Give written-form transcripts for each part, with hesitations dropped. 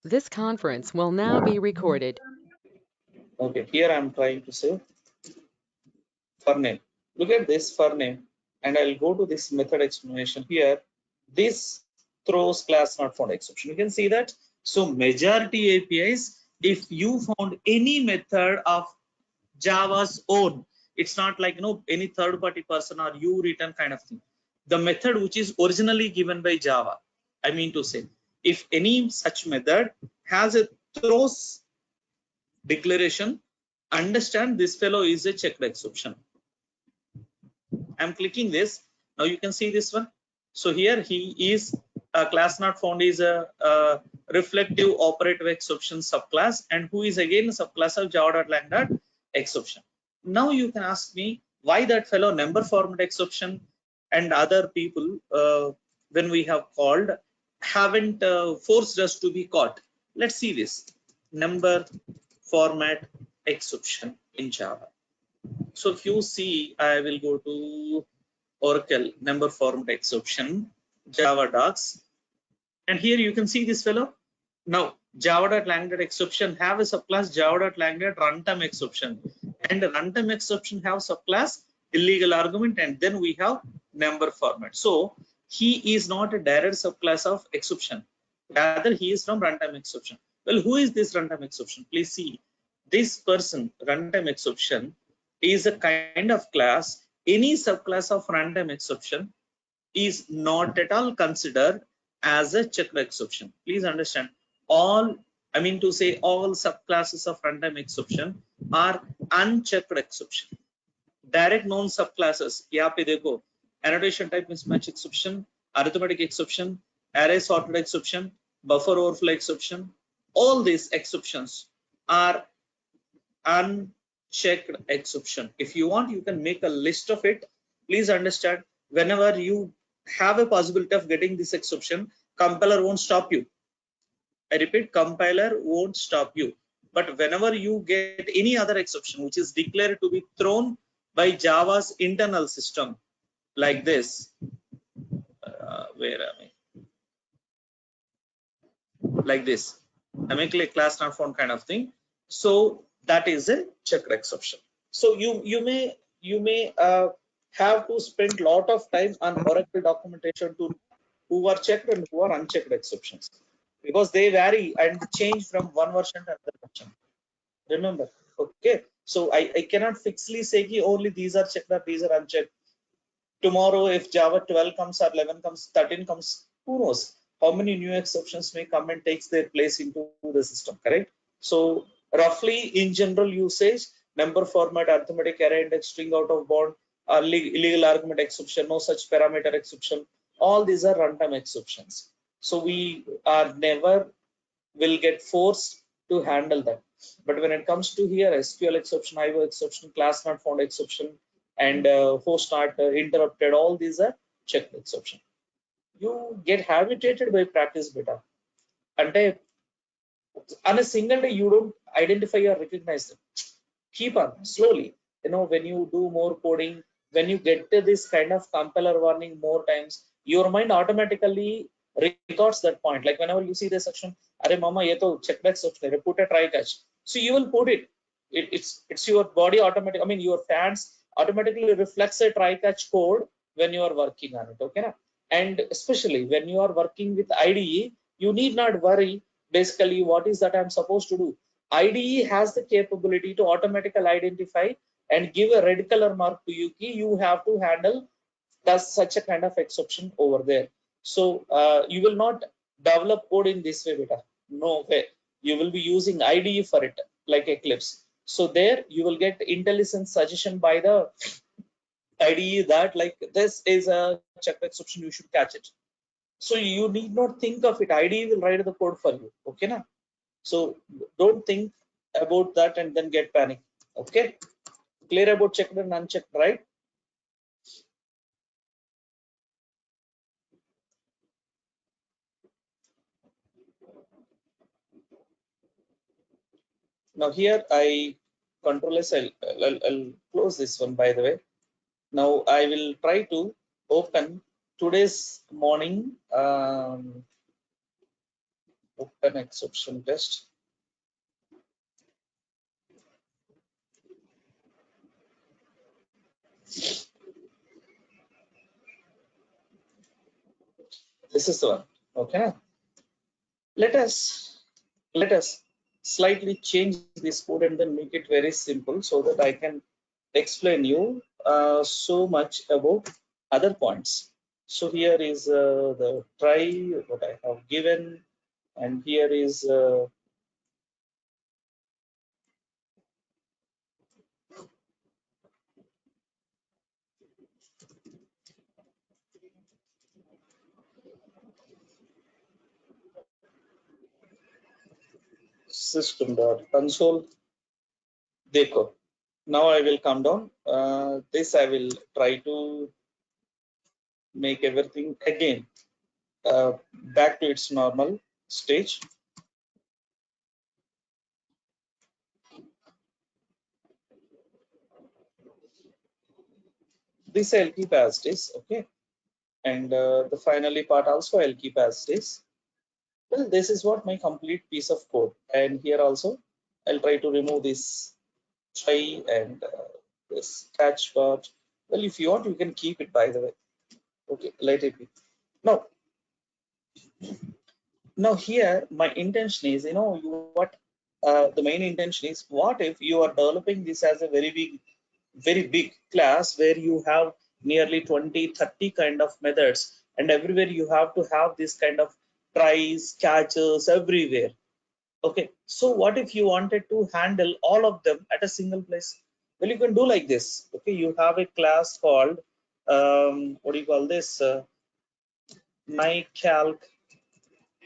This conference will now be recorded. Okay, here I'm trying to say for name. Look at this for name, and I'll go to this method explanation here. This throws class not found exception. You can see that. So majority APIs, if you found any method of Java's own, it's not like any third party person or you written kind of thing. The method which is originally given by Java, I mean to say, if any such method has a throws declaration, understand this fellow is a checked exception. I'm clicking this. Now you can see this one. So here he is class not found is a reflective operative exception subclass, and who is again a subclass of java.lang exception. Now you can ask me why that fellow number format exception and other people when we have called haven't forced us to be caught. Let's see this number format exception in Java. So if you see, I will go to Oracle number format exception, Java docs, and here you can see this fellow. Now java.lang exception have a subclass java.lang runtime exception, and runtime exception have subclass illegal argument, and then we have number format. So he is not a direct subclass of exception, rather he is from runtime exception. Well, who is this runtime exception? Please see, this person runtime exception is a kind of class. Any subclass of runtime exception is not at all considered as a checked exception. Please understand, all I mean to say all subclasses of runtime exception are unchecked exception. Direct known subclasses, यहाँ पे देखो, annotation type mismatch exception, arithmetic exception, array sorted exception, buffer overflow exception, all these exceptions are unchecked exception. If you want, you can make a list of it. Please understand, whenever you have a possibility of getting this exception, compiler won't stop you. I repeat, compiler won't stop you. But whenever you get any other exception which is declared to be thrown by Java's internal system, like this, where am I? Like this, I make like class not found kind of thing. So that is a checked exception. So you may have to spend lot of time on Oracle documentation to who are checked and who are unchecked exceptions, because they vary and change from one version to another version. Remember, okay? So I cannot fixedly say ki only these are checked or these are unchecked. Tomorrow, if Java 12 comes or 11 comes, 13 comes, who knows how many new exceptions may come and takes their place into the system, correct? So roughly in general usage, number format, arithmetic, array index, string out of bound, illegal argument exception, no such parameter exception, all these are runtime exceptions. So we are never will get forced to handle that. But when it comes to here, SQL exception, IO exception, class not found exception, and host not interrupted, all these are checked exception. You get habituated by practice beta. And on a single day, you don't identify or recognize them. Keep on slowly. When you do more coding, when you get to this kind of compiler warning more times, your mind automatically records that point. Like whenever you see the section, "Arey mama, ye to check back section, put a try catch." So you will put it. It's your body automatic. I mean, your fans automatically reflects a try catch code when you are working on it. Okay, na? And especially when you are working with IDE, you need not worry. Basically, what is that I'm supposed to do? IDE has the capability to automatically identify and give a red color mark to you. You have to handle such a kind of exception over there. So you will not develop code in this way, beta. No way. You will be using IDE for it, like Eclipse. So there you will get intelligent suggestion by the IDE that like this is a checked exception, you should catch it. So you need not think of it. IDE will write the code for you. Okay, na? So don't think about that and then get panic. Okay, clear about checked and unchecked, right? Now here I control S. I'll close this one, by the way. Now I will try to open today's morning open exception test. This is the one. Okay. Let us slightly change this code and then make it very simple so that I can explain you so much about other points. So here is the try what I have given, and here is system.console. Dekho. Now I will come down. This I will try to make everything again back to its normal stage. This I'll keep as it is, okay, and the finally part also I'll keep as it is. Well, this is what my complete piece of code, and here also I'll try to remove this try and this catch part. Well, if you want, you can keep it, by the way. Okay, let it be. Now here my intention is, what the main intention is, what if you are developing this as a very big class where you have nearly 20-30 kind of methods, and everywhere you have to have this kind of tries, catches everywhere. Okay, so what if you wanted to handle all of them at a single place? Well, you can do like this. Okay, you have a class called what do you call this, mycalc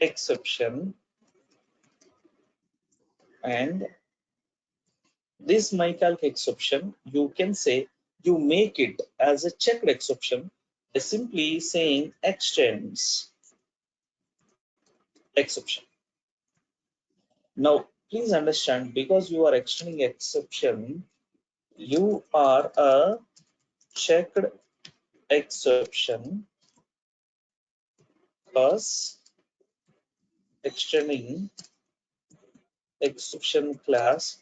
exception, and this mycalc exception, you can say you make it as a checked exception by simply saying extends exception. Now, please understand, because you are extending exception, you are a checked exception because extending exception class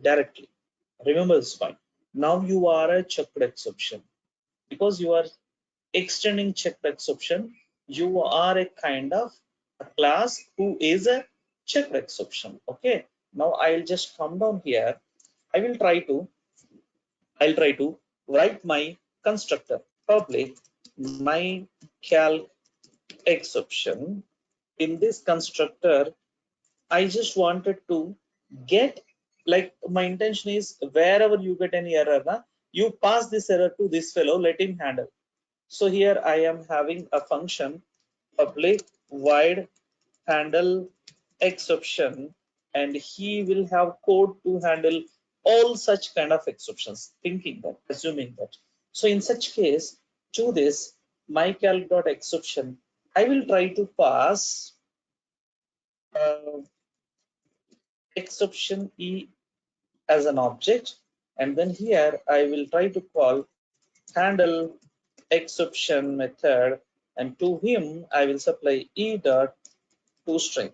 directly. Remember this point. Now you are a checked exception because you are extending checked exception. You are a kind of a class who is a checked exception. Okay. Now I'll just come down here. I will try to I'll try to write my constructor public my calc exception. In this constructor, I just wanted to get, like, my intention is wherever you get any error, you pass this error to this fellow, let him handle. So here I am having a function public void handle exception, and he will have code to handle all such kind of exceptions, thinking that, assuming that. So in such case, to this mycalc.exception, I will try to pass uh, exception e as an object, and then here I will try to call handle exception method, and to him I will supply e dot toString.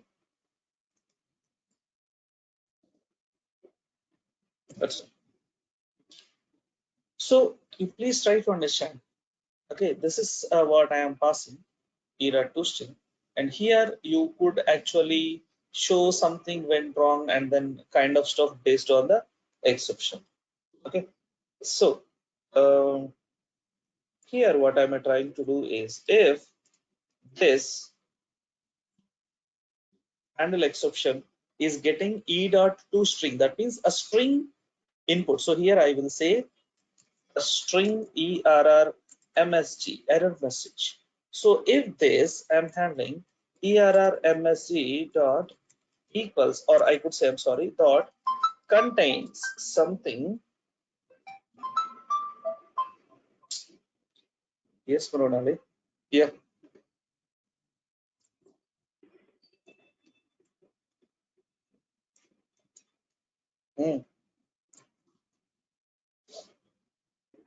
That's it. So you please try to understand. Okay, this is what I am passing e dot toString, and here you could actually show something went wrong and then kind of stuff based on the exception. Okay, so here what I'm trying to do is, if this handle exception is getting e dot toString, that means a string input. So here I will say a string err msg, error message. So if this I'm handling err msg dot equals, or I could say, I'm sorry, dot contains something. Yes, Pranali. Yeah.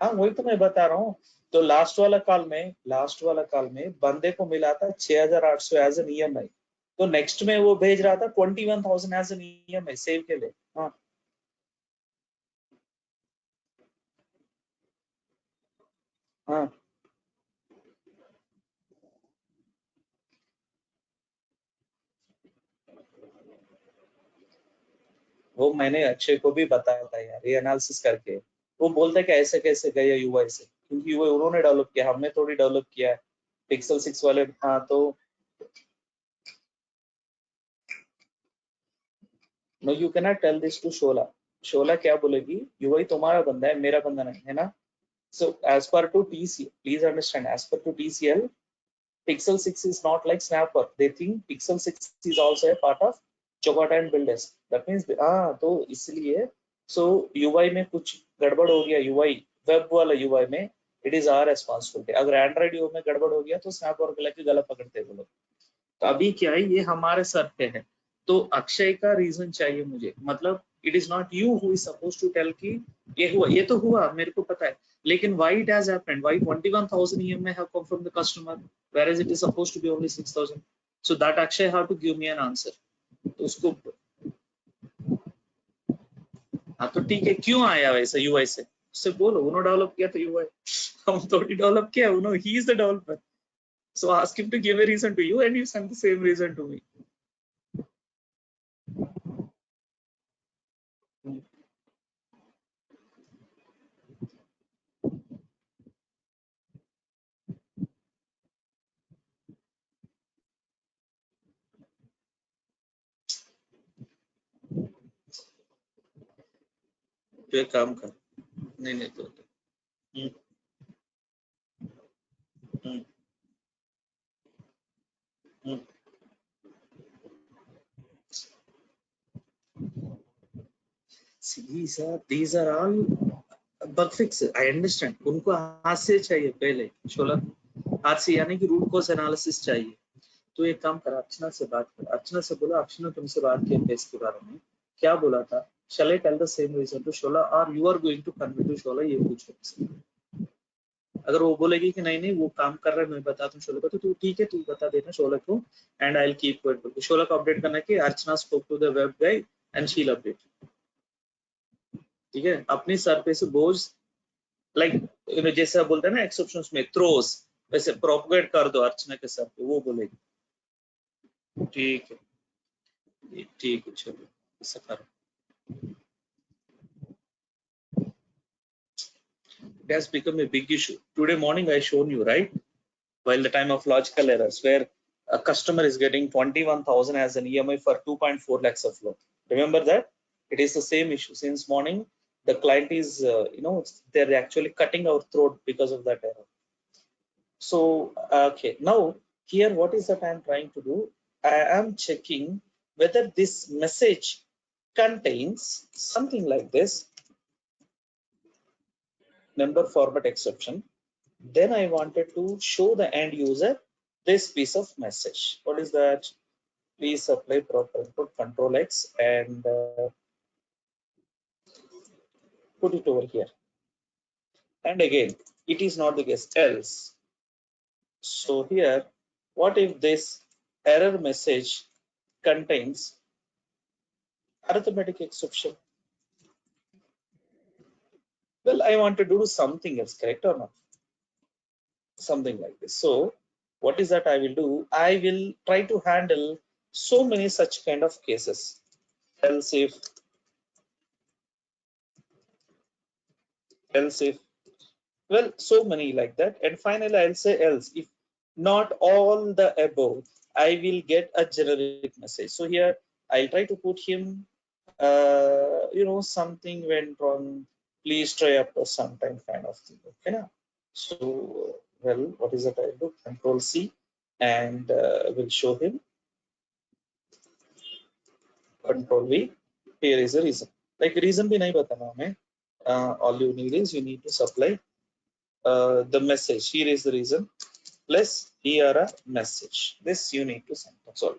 हाँ, वही तो मैं बता रहा हूँ। तो last वाला call में बंदे को मिला था 6,800 एज एन ईएमआई। तो नेक्स्ट में वो भेज रहा था 21,000 एज एन ईएमआई सेव के लिए। हाँ हाँ वो मैंने अक्षय को भी बताया था यार, ये एनालिसिस करके। वो बोलता है कि ऐसे कैसे गए यूआई से, क्योंकि यूआई उन्होंने डेवलप किया, हमने थोड़ी डेवलप किया है। पिक्सल 6 वाले। हाँ तो no you can not tell this to Shola. Shola क्या बोलेगी, यूआई तुम्हारा बंदा है, मेरा बंदा नहीं है ना। So as per to TCL, please understand, as per to TCL, Pixel 6 is not like Snapper. They think Pixel 6 is also a part of Chocota and Builders. That means हाँ तो इसलिए so UI में कुछ गड़बड़ हो गया, UI web वाला UI में it is our responsibility. अगर Android UI में गड़बड़ हो गया तो Snapper को लेके गला पकड़ते हैं वो लोग। तो अभी क्या है, ये हमारे सर पे है। तो अक्षय का रीजन चाहिए मुझे, मतलब it is not you who is suppose to tell कि ये हुआ, ये तो हुआ मेरे को पता है, लेकिन why it has happened, why 21,000 EMI have come from the customer whereas it is supposed to be only 6,000, so that Akshay have to give me an answer। तो उसको हाँ तो ठीक है, क्यों आया वैसे यूआई से, उससे बोलो उन्होंने डेवलप किया था यूआई, हम थोड़ी डेवलप किया, उन्होंने, he is the developer. So ask him to give a reason to you and you send the same reason to me। तो एक काम कर, नहीं नहीं तो हम्म, हम्म, हम्म। See, these are all bug fix, I understand। उनको हाथ से चाहिए पहले शोला, हाथ से यानी कि रूट कॉज एनालिसिस चाहिए। तो एक काम कर, अर्चना से बात कर, अर्चना से बोला अर्चना तुमसे बात किया था इसके बारे में, क्या बोला था, shall I tell the same reason to Shola or you are going to convey to Shola, ये पूछो उससे। अगर वो बोलेगी कि नहीं नहीं वो काम कर रहा है, मैं बता दूं शोला को, तो तू ठीक है, तू बता देना शोला को and I will keep quiet, बोल के शोला को अपडेट करना कि Archana spoke to the web guy and she will update. ठीक है, अपनी सर पे से बोझ, लाइक जैसे आप बोलते हैं ना एक्सेप्शंस में थ्रोस, वैसे प्रोपगेट कर दो अर्चना के सर पे, वो बोलेगी। ठीक है ठीक है, चलो ऐसा करो। It has become a big issue. Today morning I shown you, right? While the time of logical errors, where a customer is getting 21,000 as an EMI for 2.4 lakhs of loan. Remember that? It is the same issue. Since morning, the client is, they're actually cutting our throat because of that error. So, okay, now here, what is that I'm trying to do? I am checking whether this message contains something like this, number format exception. Then I wanted to show the end user this piece of message. What is that? Please apply proper input, Control X, and put it over here. And again, it is not the case, else. So here, what if this error message contains arithmetic exception? Well, I want to do something else, correct or not? Something like this. So what is that I will do? I will try to handle so many such kind of cases. Else if, well, so many like that. And finally, I'll say else if not all the above, I will get a generic message. So here I'll try to put him, something went wrong, please try after some time kind of thing. Okay, now. So, well, what is that I'll do? Control C and will show him Control V. Here is the reason. Like reason भी नहीं बताना हमें. All you need is you need to supply the message. Here is the reason. Plus here a message. This you need to send. That's all.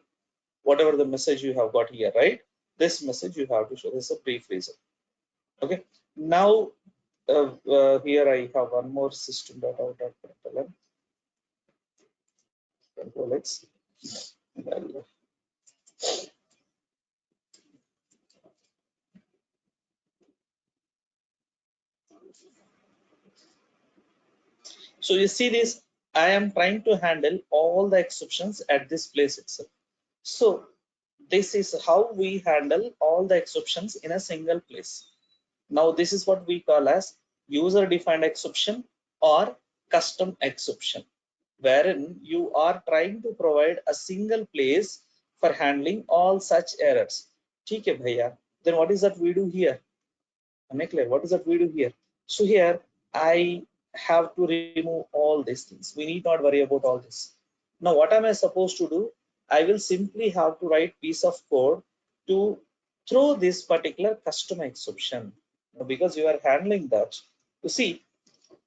Whatever the message you have got here, right? This message you have to show. This is a brief reason. Okay. Now here I have one more system data out of Control X. So you see this, I am trying to handle all the exceptions at this place itself. So this is how we handle all the exceptions in a single place. Now this is what we call as user defined exception or custom exception, wherein you are trying to provide a single place for handling all such errors. Okay, bhaiya. Then what is that we do here? Am I clear? What is that we do here? So here I have to remove all these things. We need not worry about all this. Now what am I supposed to do? I will simply have to write piece of code to throw this particular custom exception. Now, because you are handling that. You see,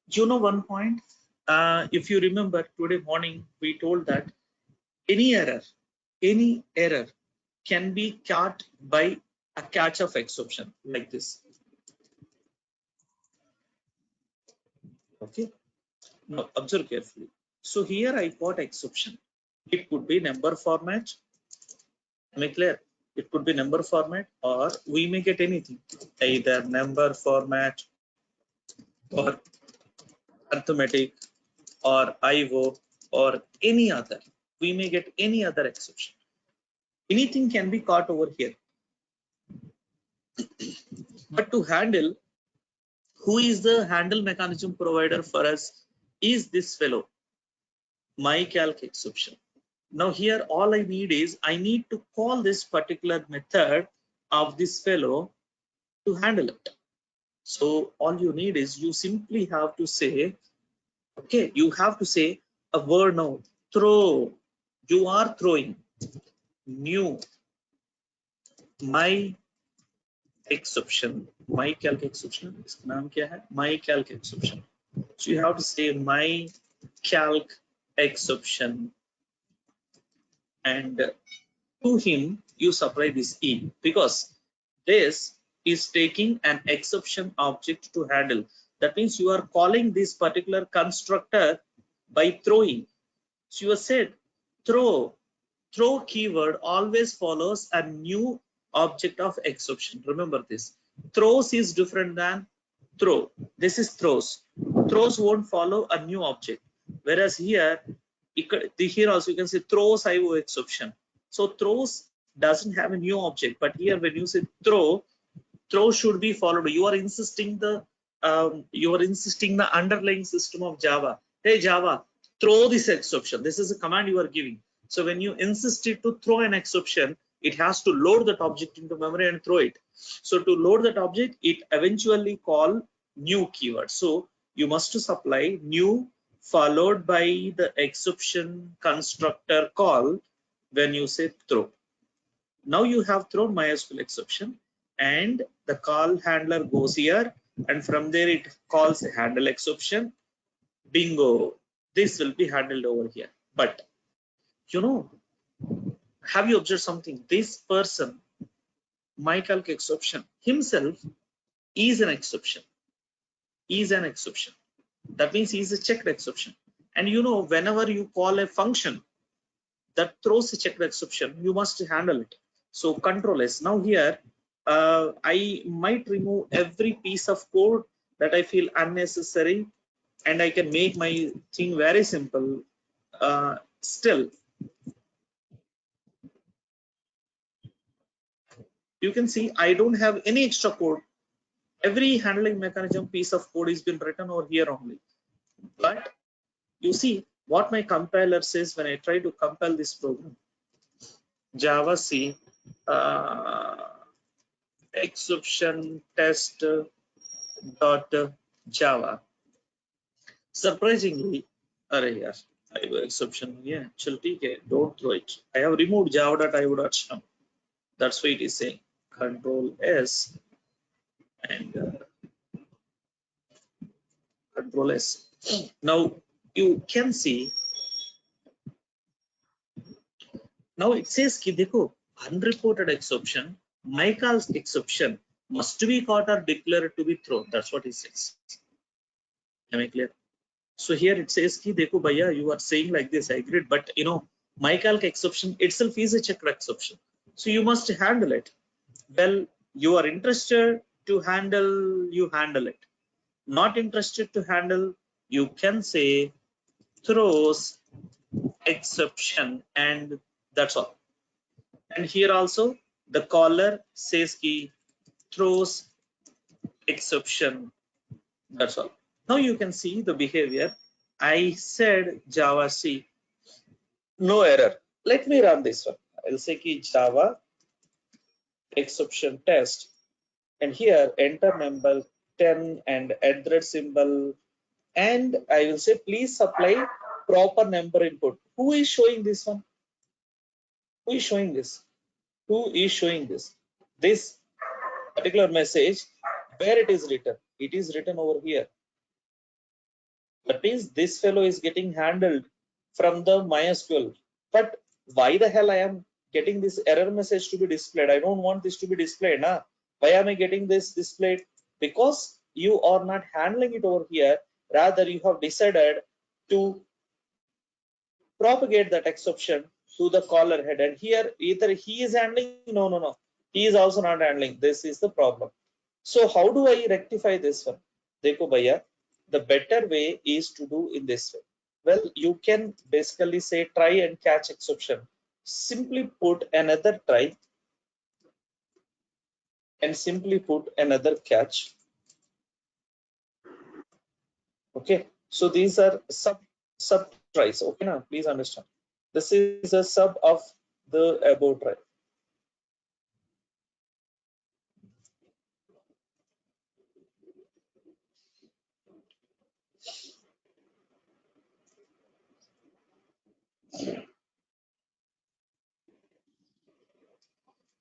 you know one point. If you remember today morning, we told that any error can be caught by a catch of exception like this. Okay. Now observe carefully. So here I got exception. It could be number format. Am I clear? It could be number format, or we may get anything, either number format or arithmetic or IO or any other. We may get any other exception. Anything can be caught over here. But to handle, who is the handle mechanism provider for us is this fellow, mycalc exception. Now here all I need is I need to call this particular method of this fellow to handle it. So all you need is you simply have to say, okay, you have to say a word now, throw. You are throwing new my exception, mycalc exception. इसका नाम क्या है? mycalc exception. So you have to say mycalc exception, and to him you supply this E, because this is taking an exception object to handle. That means you are calling this particular constructor by throwing. So you said throw keyword always follows a new object of exception. Remember this. Throws is different than throw. This is throws. Throws won't follow a new object, whereas here also you can say throws IO exception. So throws doesn't have a new object, but here when you say throw should be followed. You are insisting the underlying system of Java. Hey Java, throw this exception. This is a command you are giving. So when you insist it to throw an exception, it has to load that object into memory and throw it. So to load that object, it eventually call new keyword. So you must supply new followed by the exception constructor call when you say throw. Now you have thrown MySQL exception, and the call handler goes here, and from there it calls handle exception. Bingo, this will be handled over here. But you know, have you observed something? This person, mycalc exception himself, is an exception. That means he is a checked exception. And you know, whenever you call a function that throws a checked exception, you must handle it. So Control S. Now here I might remove every piece of code that I feel unnecessary, and I can make my thing very simple. Still, you can see I don't have any extra code. Every handling mechanism piece of code has been written over here only. But you see what my compiler says when I try to compile this program. Java C exception test dot Java. Surprisingly, अरे यार, IO exception yeah, चल ठीक है, don't throw it. I have removed java.io.sum. That's why it is saying Control S and Control S. Now you can see. Now it says कि देखो, unreported exception, mycalc exception must be caught or declared to be thrown. That's what it says. Am I clear? So here it says कि देखो भैया, you are saying like this, I agree, but you know, mycalc exception itself is a checked exception. So you must handle it. Well, you are interested to handle, you handle it. Not interested to handle, you can say throws exception, and that's all. And here also the caller says key throws exception, that's all. Now you can see the behavior. I said Java C, no error. Let me run this one. I'll say key Java exception test, and here enter number 10 and @ symbol, and I will say please supply proper number input. Who is showing this one? Who is showing this? Who is showing this? This particular message, where it is written? It is written over here. That means this fellow is getting handled from the MySQL. But why the hell I am getting this error message to be displayed? I don't want this to be displayed. Nah? Why am I getting this displayed? Because you are not handling it over here. Rather, you have decided to propagate that exception to the caller head. And here, either he is handling, no. He is also not handling. This is the problem. So how do I rectify this one? Dekho bhaiya, the better way is to do in this way. Well, you can basically say try and catch exception. Simply put another try and simply put another catch. Okay, so these are sub tries. Okay, now please understand. This is a sub of the above try.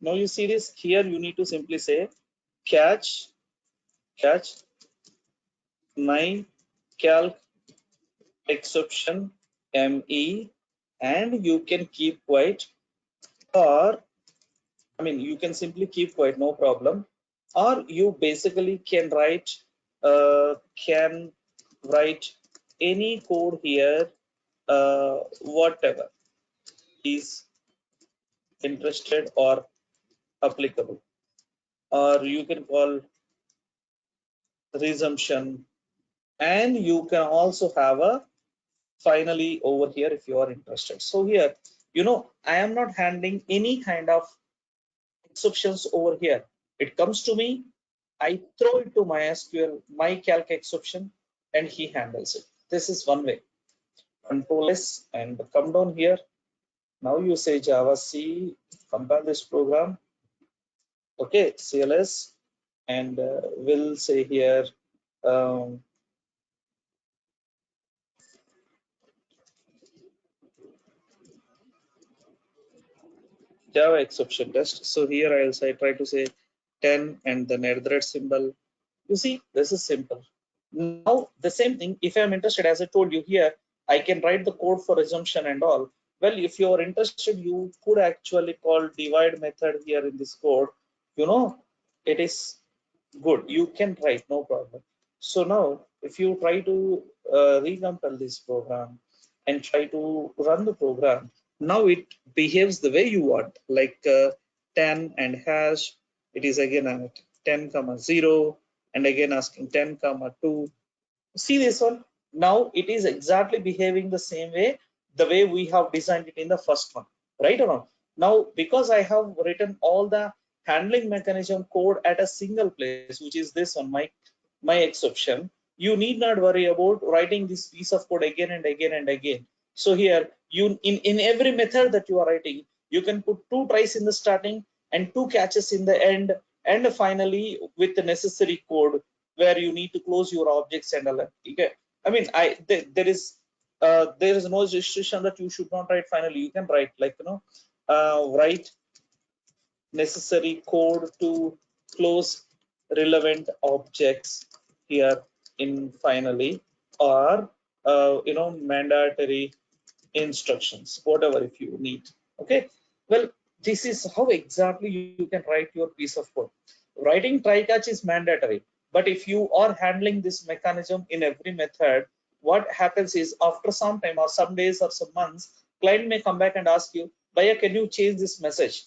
Now you see this here. You need to simply say catch my calc exception me, and you can keep quiet, or I mean you can simply keep quiet, no problem, or you basically can write any code here, whatever is interested or applicable, or you can call resumption, and you can also have a finally over here if you are interested. So here, I am not handling any kind of exceptions over here. It comes to me, I throw it to MySQL, my calc exception, and he handles it. This is one way. Control S and come down here. Now you say Java C, compile this program. Okay, CLS, and we'll say here um, Java exception test. So here I'll say try to say 10 and then @ symbol. You see, this is simple. Now the same thing, if I'm interested, as I told you here, I can write the code for resumption and all. Well, if you are interested, you could actually call divide method here in this code. It is good. You can write, no problem. So now if you try to recompile this program and try to run the program, now it behaves the way you want, like 10 and hash. It is again at 10 comma 0 and again asking 10 comma 2. See this one, now it is exactly behaving the same way, the way we have designed it in the first one, right or not? Now because I have written all the handling mechanism code at a single place, which is this one, my exception, you need not worry about writing this piece of code again and again and again. So here you in every method that you are writing, you can put 2 tries in the starting and 2 catches in the end, and finally with the necessary code where you need to close your objects and all that. Okay, I mean there is no restriction that you should not write finally. You can write like write necessary code to close relevant objects here in finally, or mandatory instructions, whatever if you need. Okay, well, this is how exactly you can write your piece of code. Writing try catch is mandatory, but if you are handling this mechanism in every method, what happens is after some time or some days or some months, client may come back and ask you, Bhaiya, can you change this message?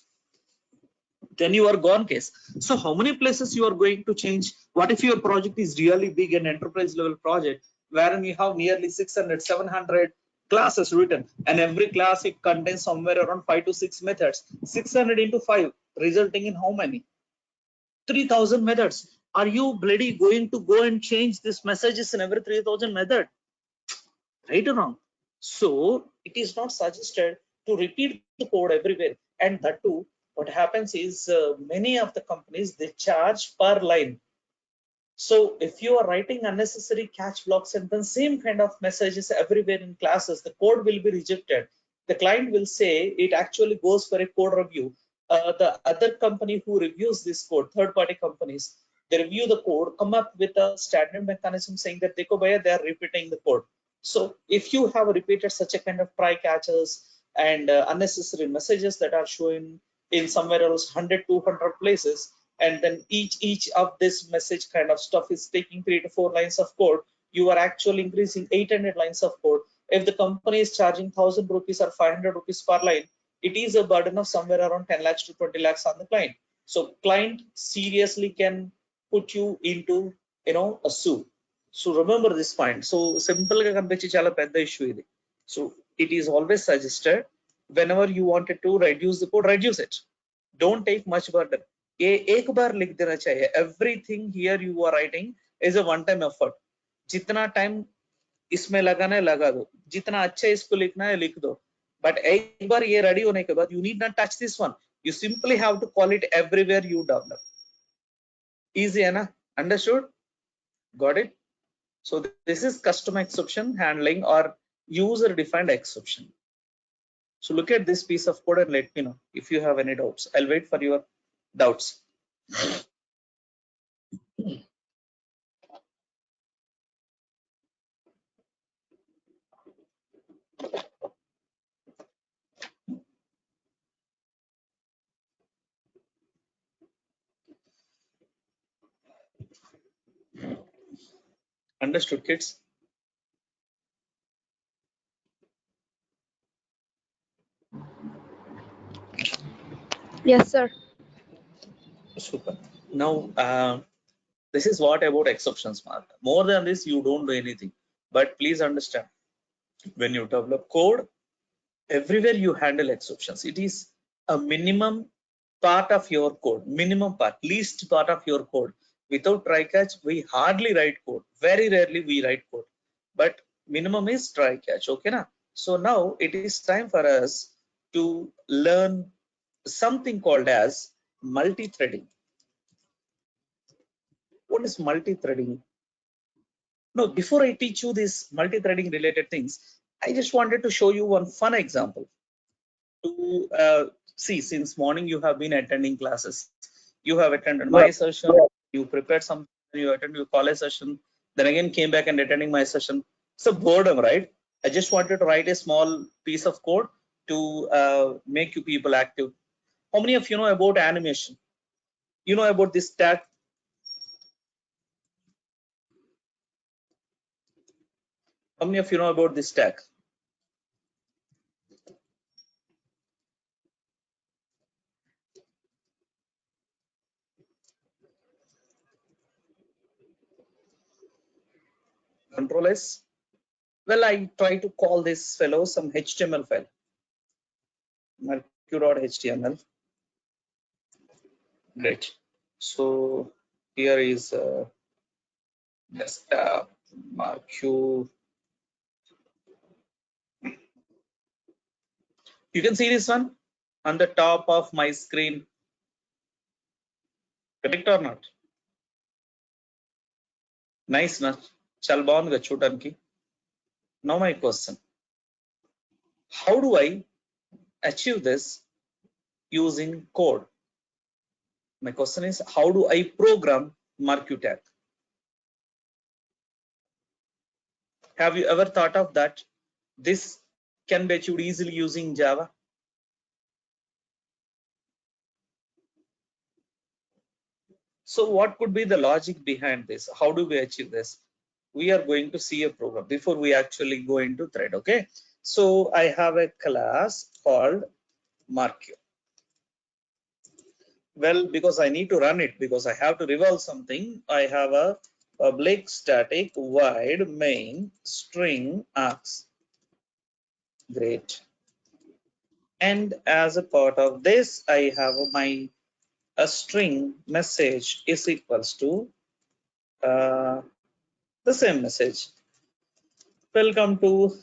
then you are gone case. So how many places you are going to change? What if your project is really big and enterprise level project wherein you have nearly 600, 700 classes written, and every class it contains somewhere around 5 to 6 methods. 600 into 5 resulting in how many? 3000 methods. Are you bloody going to go and change these messages in every 3000 method? Right or wrong? So it is not suggested to repeat the code everywhere. And that too, what happens is many of the companies, they charge per line. So if you are writing unnecessary catch blocks and then same kind of messages everywhere in classes, the code will be rejected. The client will say it actually goes for a code review. The other company who reviews this code, third party companies, they review the code, come up with a standard mechanism saying that they are repeating the code. So if you have repeated such a kind of try catches and unnecessary messages that are showing in somewhere else 100, 200 places, and then each of this message kind of stuff is taking 3 to 4 lines of code, you are actually increasing 800 lines of code. If the company is charging 1000 rupees or 500 rupees per line, it is a burden of somewhere around 10 lakhs to 20 lakhs on the client. So client seriously can put you into a suit. So remember this point. So simple ga కనిపించే చాలా పెద్ద issue ఇది. So it is always suggested whenever you wanted to reduce the code, reduce it. Don't take much burden. एक बार लिख देना चाहिए. Everything here you are writing is a one time effort. जितना time इसमें लगाना है लगा दो, जितना अच्छा इसको लिखना है लिख दो, बट एक बार ये रेडी होने के बाद you need not touch this one. You simply have to call it everywhere you develop. Easy है ना? Understood? Got it? So this is custom exception handling or user defined exception. So look at this piece of code and let me know if you have any doubts. I'll wait for your doubts. Understood, kids? Yes, sir. Super. Now, this is what about exceptions, Mark. More than this, you don't do anything. But please understand, when you develop code, everywhere you handle exceptions. It is a minimum part of your code, minimum part, least part of your code. Without try catch, we hardly write code. Very rarely we write code. But minimum is try catch. Okay, na? So now it is time for us to learn something called as multi-threading. What is multi-threading? No, before I teach you this multi-threading related things, I just wanted to show you one fun example. To see, since morning you have been attending classes. You have attended my session, you prepared something, you attended your college session, then again came back and attending my session. It's a boredom, right? I just wanted to write a small piece of code to make you people active. How many of you know about animation? You know about this tag? How many of you know about this tag? Control S. Well, I try to call this fellow some HTML file. Mercure.html. Great. So here is desktop Mercure. You can see this one on the top of my screen. Correct or not? Nice, na? Chal bagundi chudaniki. Now my question. How do I achieve this using code? My question is, how do I program Mercure tag? Have you ever thought of that? This can be achieved easily using Java. So what could be the logic behind this? How do we achieve this? We are going to see a program before we actually go into thread. Okay. So I have a class called Mercure. Well, because I need to run it, because I have to revolve something, I have a public static void main string args. Great. And as a part of this, I have my a string message is equals to the same message. Welcome to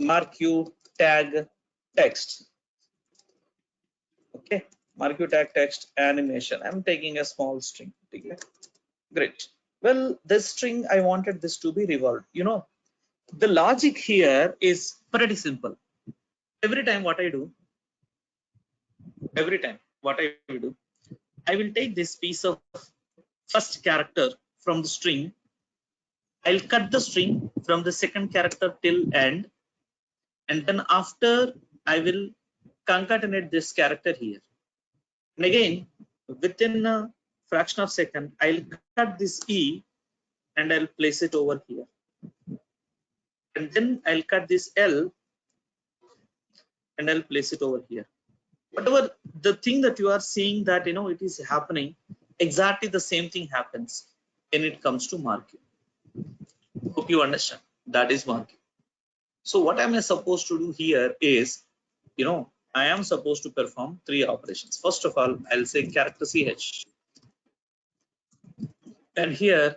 MarQ tag text. Okay, MarQ tag text animation. I'm taking a small string. Okay. Great. Well, this string, I wanted this to be revolved. You know, the logic here is pretty simple. Every time what I do, I will take this piece of first character from the string. I'll cut the string from the second character till end. And then after, I will concatenate this character here. And again, within a fraction of a second, I'll cut this E and I'll place it over here. And then I'll cut this L and I'll place it over here. Whatever the thing that you are seeing that, you know, it is happening, exactly the same thing happens when it comes to MarQ. Hope you understand. That is MarQ. So what am I supposed to do here is, you know, I am supposed to perform 3 operations. First of all, I'll say character ch. And here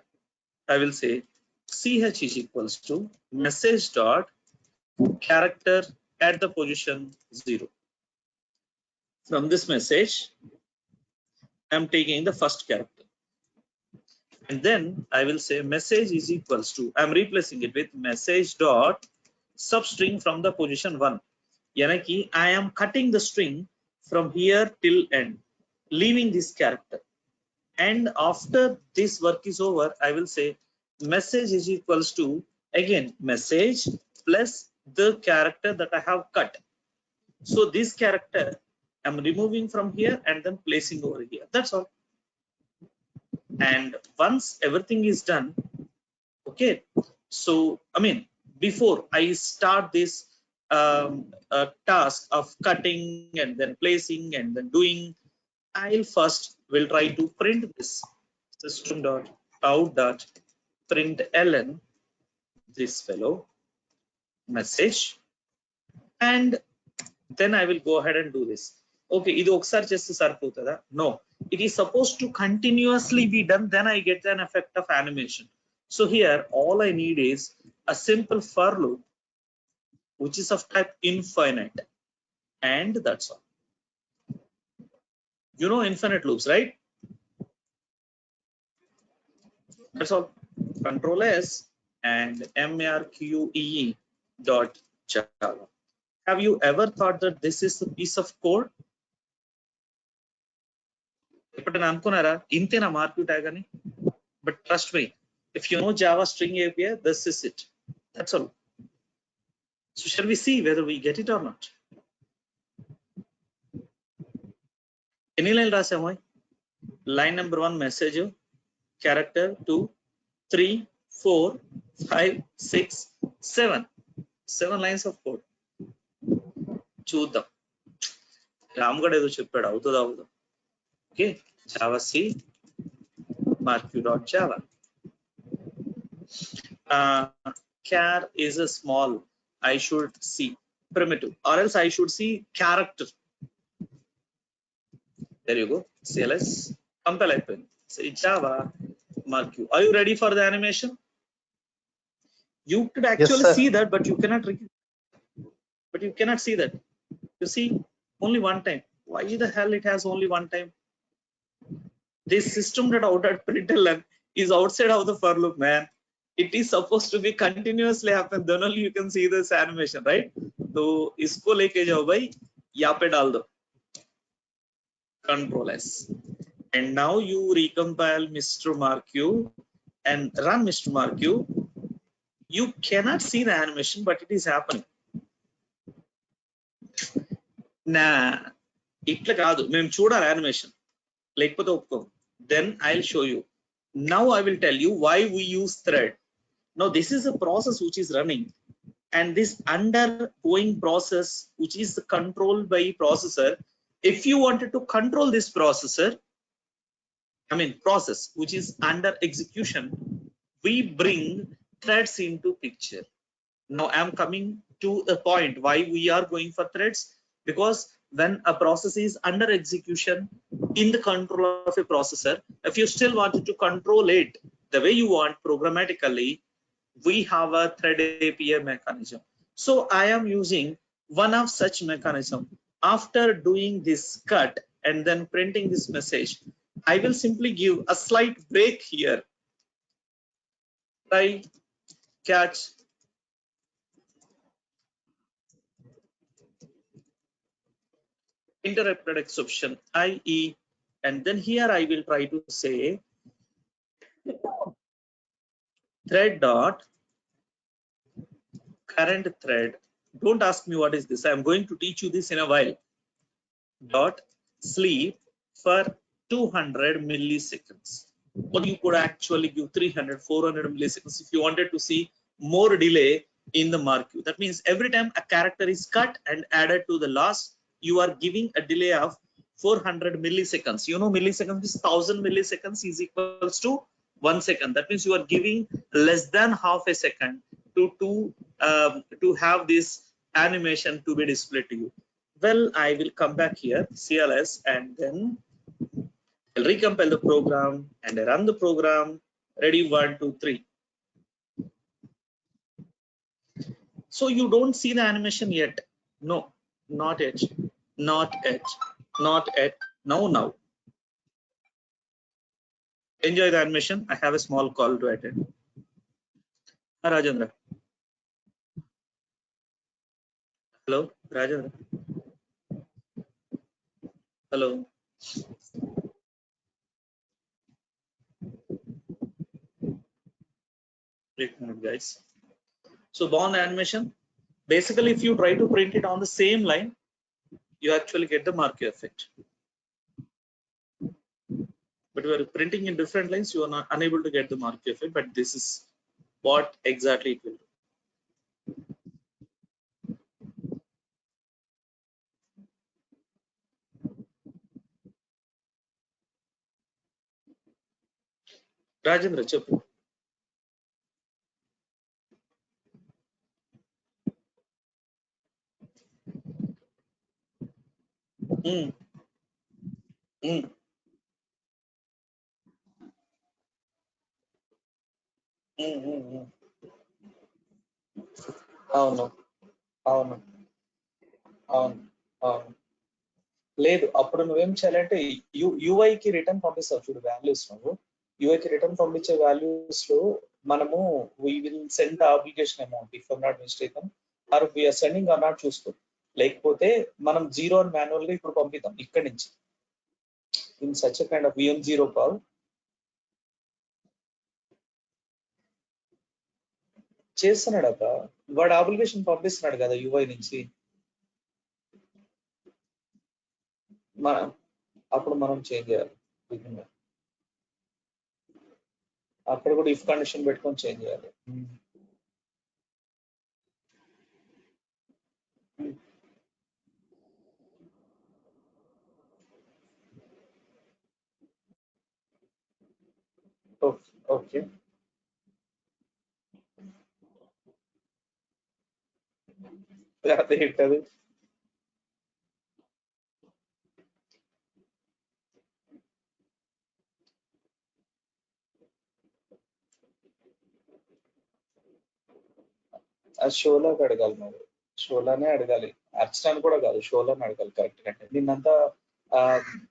I will say ch is equals to message dot character at the position 0. From this message, I'm taking the first character. And then I will say message is equals to, I'm replacing it with message dot substring from the position 1. Yanaki, I am cutting the string from here till end, leaving this character. And after this work is over, I will say message is equals to, again, message plus the character that I have cut. So this character I'm removing from here and then placing over here. That's all. And once everything is done, okay, so I mean, before I start this task of cutting and then placing and then doing, I'll first will try to print this system.out.println this fellow message, and then I will go ahead and do this. Okay, idu okkari cheste sarpotada? No, it is supposed to continuously be done, then I get an effect of animation. So here all I need is a simple for loop which is of type infinite, and that's all. You know infinite loops, right? That's all. Control S and marque dot Java. Have you ever thought that this is a piece of code? But trust me, if you know Java string API, this is it. That's all. So shall we see whether we get it or not? Any line rasamoy? Line number 1 message, character 2, 3, 4, 5, 6, 7. 7 lines of code. Chudam. Ramgad edo cheppada avutado. Okay, Java C marq.java. Char is a small, I should see primitive, or else I should see character. There you go. CLS compile open. Say Java marq. Are you ready for the animation? You could actually see that, but you cannot. But you cannot see that. You see only one time. Why the hell it has only one time? This system.out.println is outside of the for loop, man. It is supposed to be continuously happen. Then only you can see this animation, right? So isko leke jao bhai, yahan pe dal do. Control S. And now you recompile Mr. MarQ and run Mr. MarQ. You cannot see the animation, but it is happening. Nah, itla kaadu. Mem chudal animation. Then I'll show you. Now I will tell you why we use thread. Now this is a process which is running, and this undergoing process, which is controlled by processor, if you wanted to control this processor, process which is under execution, we bring threads into picture. Now I am coming to the point why we are going for threads, because when a process is under execution in the control of a processor, if you still wanted to control it the way you want programmatically, we have a thread API mechanism. So I am using one of such mechanism. After doing this cut and then printing this message, I will simply give a slight break here. Try, catch, interrupted exception, IE, and then here I will try to say thread dot current thread. Don't ask me what is this. I am going to teach you this in a while. Dot sleep for 200 milliseconds. Or you could actually give 300, 400 milliseconds if you wanted to see more delay in the marquee. That means every time a character is cut and added to the last, you are giving a delay of 400 milliseconds. You know, milliseconds is 1000 milliseconds is equals to 1 second. That means you are giving less than half a second to have this animation to be displayed to you. Well, I will come back here, CLS, and then I'll recompile the program and I run the program. Ready, 1, 2, 3. So you don't see the animation yet. No, not yet, not yet, not yet. Now. Enjoy the animation. I have a small call to attend. Rajendra. Hello, Rajendra. Hello. Wait a minute, guys. So bond animation. Basically, if you try to print it on the same line, you actually get the marquee effect. But we are printing in different lines, you are not unable to get the marquee effect. But this is what exactly it will do. Rajendra, cheppu. అవును అవును అవును అవును లేదు. అప్పుడు నువ్వేం చేయాలంటే యూఐకి return పంపిస్తావు చూడు values. నువ్వు యూఐకి రిటర్న్ పంపించే వాల్యూస్ లో మనము we will send the obligation amount if I'm not mistaken, or we are sending or not చూసుకో. లేకపోతే మనం 0 అని మాన్యువల్ గా ఇప్పుడు పంపిద్దాం ఇక్కడి నుంచి. In such a kind of VM0 call చేస్తున్నాడు అక్క. వాడు అప్లికేషన్ పంపిస్తున్నాడు కదా యూఐ నుంచి. అప్పుడు మనం చేంజ్ చేయాలి. అక్కడ కూడా ఇఫ్ కండిషన్ పెట్టుకొని చేంజ్ చేయాలి. ఓకే అదేంటది? ఆ షోలోకి అడగాలి మరి. షోలానే అడగాలి, అర్చనాన్ని కూడా కాదు, షోలోనే అడగాలి కరెక్ట్ అంటే. నిన్నంతా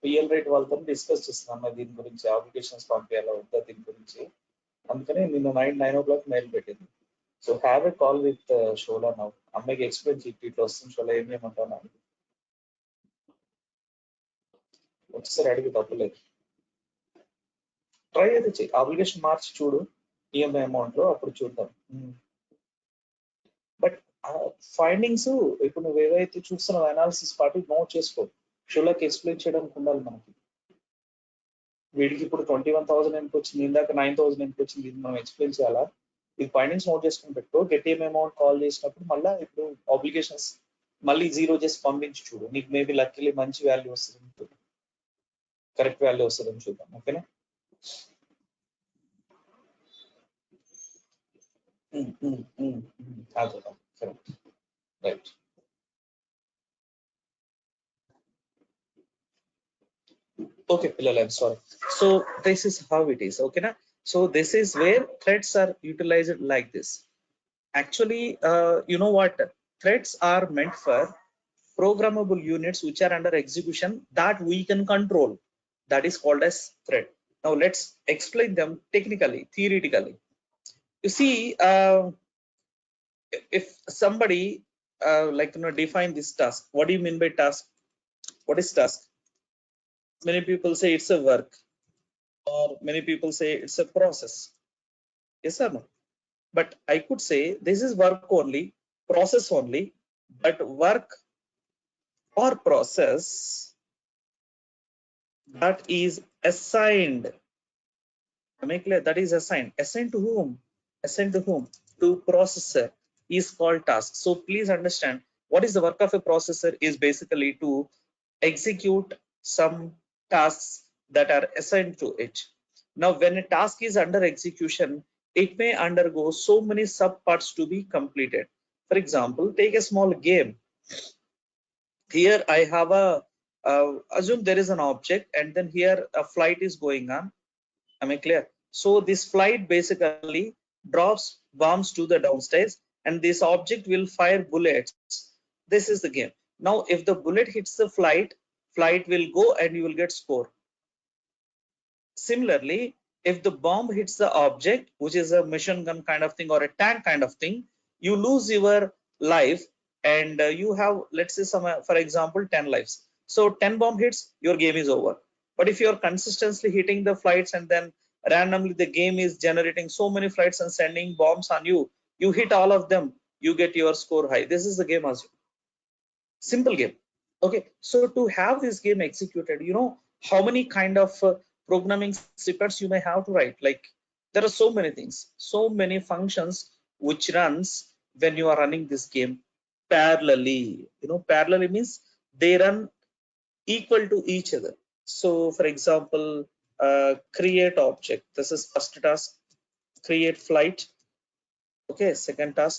పిఎల్ రేట్ వాళ్ళతో డిస్కస్ చేస్తున్నాం దీని గురించి, అప్లికేషన్స్ పంపించాలా వద్దా దీని గురించి. అందుకని నిన్న 9 o'clock మెయిల్ పెట్టింది. So have a call with Shola now. అమ్మాయికి ఎక్స్ప్లెయిన్ చేయి ఇట్లా వస్తుంది షోలా ఏం చేయమంటావు. ఒకసారి అడిగి తప్పలేదు. ట్రై అయితే చెయ్యి, అప్లికేషన్ మార్చి చూడు ఈఎంఐ అమౌంట్ లో, అప్పుడు చూద్దాం. బట్ ఫైండింగ్స్ ఇప్పుడు నువ్వు ఏవైతే చూస్తున్నావు అనాలిసిస్ పార్టీ నోట్ చేసుకో. షోలాకి ఎక్స్ప్లెయిన్ చేయడానికి ఉండాలి మనకి. వీడికి ఇప్పుడు 21,000 ఎందుకు వచ్చింది, ఇందాక 9,000 ఎందుకు వచ్చింది, ఇది మనం ఎక్స్ప్లెయిన్ చేయాలా. ఈ ఫైండింగ్స్ నోట్ చేసుకుని పెట్టుకో. గెట్ ఈఎంఐ అమౌంట్ కాల్ చేసినప్పుడు మళ్ళీ ఇప్పుడు అప్లికేషన్స్ మళ్ళీ జీరో చేసి పంపించి చూడు, నీకు మేబీ లక్కీలీ మంచి వాల్యూ వస్తుంది, కరెక్ట్ వాల్యూ వస్తుందని చూద్దాం. ఓకేనా? Correct, right. Okay, Pillal, I'm sorry. So this is how it is. Okay, na? So this is where threads are utilized like this. Actually, you know what? Threads are meant for programmable units which are under execution that we can control. That is called as thread. Now let's explain them technically, theoretically. You see, if somebody define this task, what do you mean by task? What is task? Many people say it's a work, or many people say it's a process. Yes or no? But I could say this is work only, process only, but work or process that is assigned. Make clear, that is assigned. Assigned to whom? Assigned to whom? To processor is called task. So please understand, what is the work of a processor is basically to execute some tasks that are assigned to it. Now, when a task is under execution, it may undergo so many subparts to be completed. For example, take a small game. Here I have a assume there is an object, and then here a flight is going on. Am I clear? So this flight basically drops bombs to the downstairs, and this object will fire bullets. This is the game. Now, if the bullet hits the flight will go and you will get score. Similarly, if the bomb hits the object, which is a machine gun kind of thing or a tank kind of thing, you lose your life, and you have, let's say, for example, 10 lives. So 10 bomb hits, your game is over. But if you're consistently hitting the flights, and then randomly the game is generating so many flights and sending bombs on you, you hit all of them, you get your score high. This is the game as well. Simple game. Okay, so to have this game executed, you know how many kind of programming snippets you may have to write. Like, there are so many things, so many functions which runs when you are running this game parallelly. Parallelly means they run equal to each other. So for example, create object, this is first task. Create flight. Okay, second task,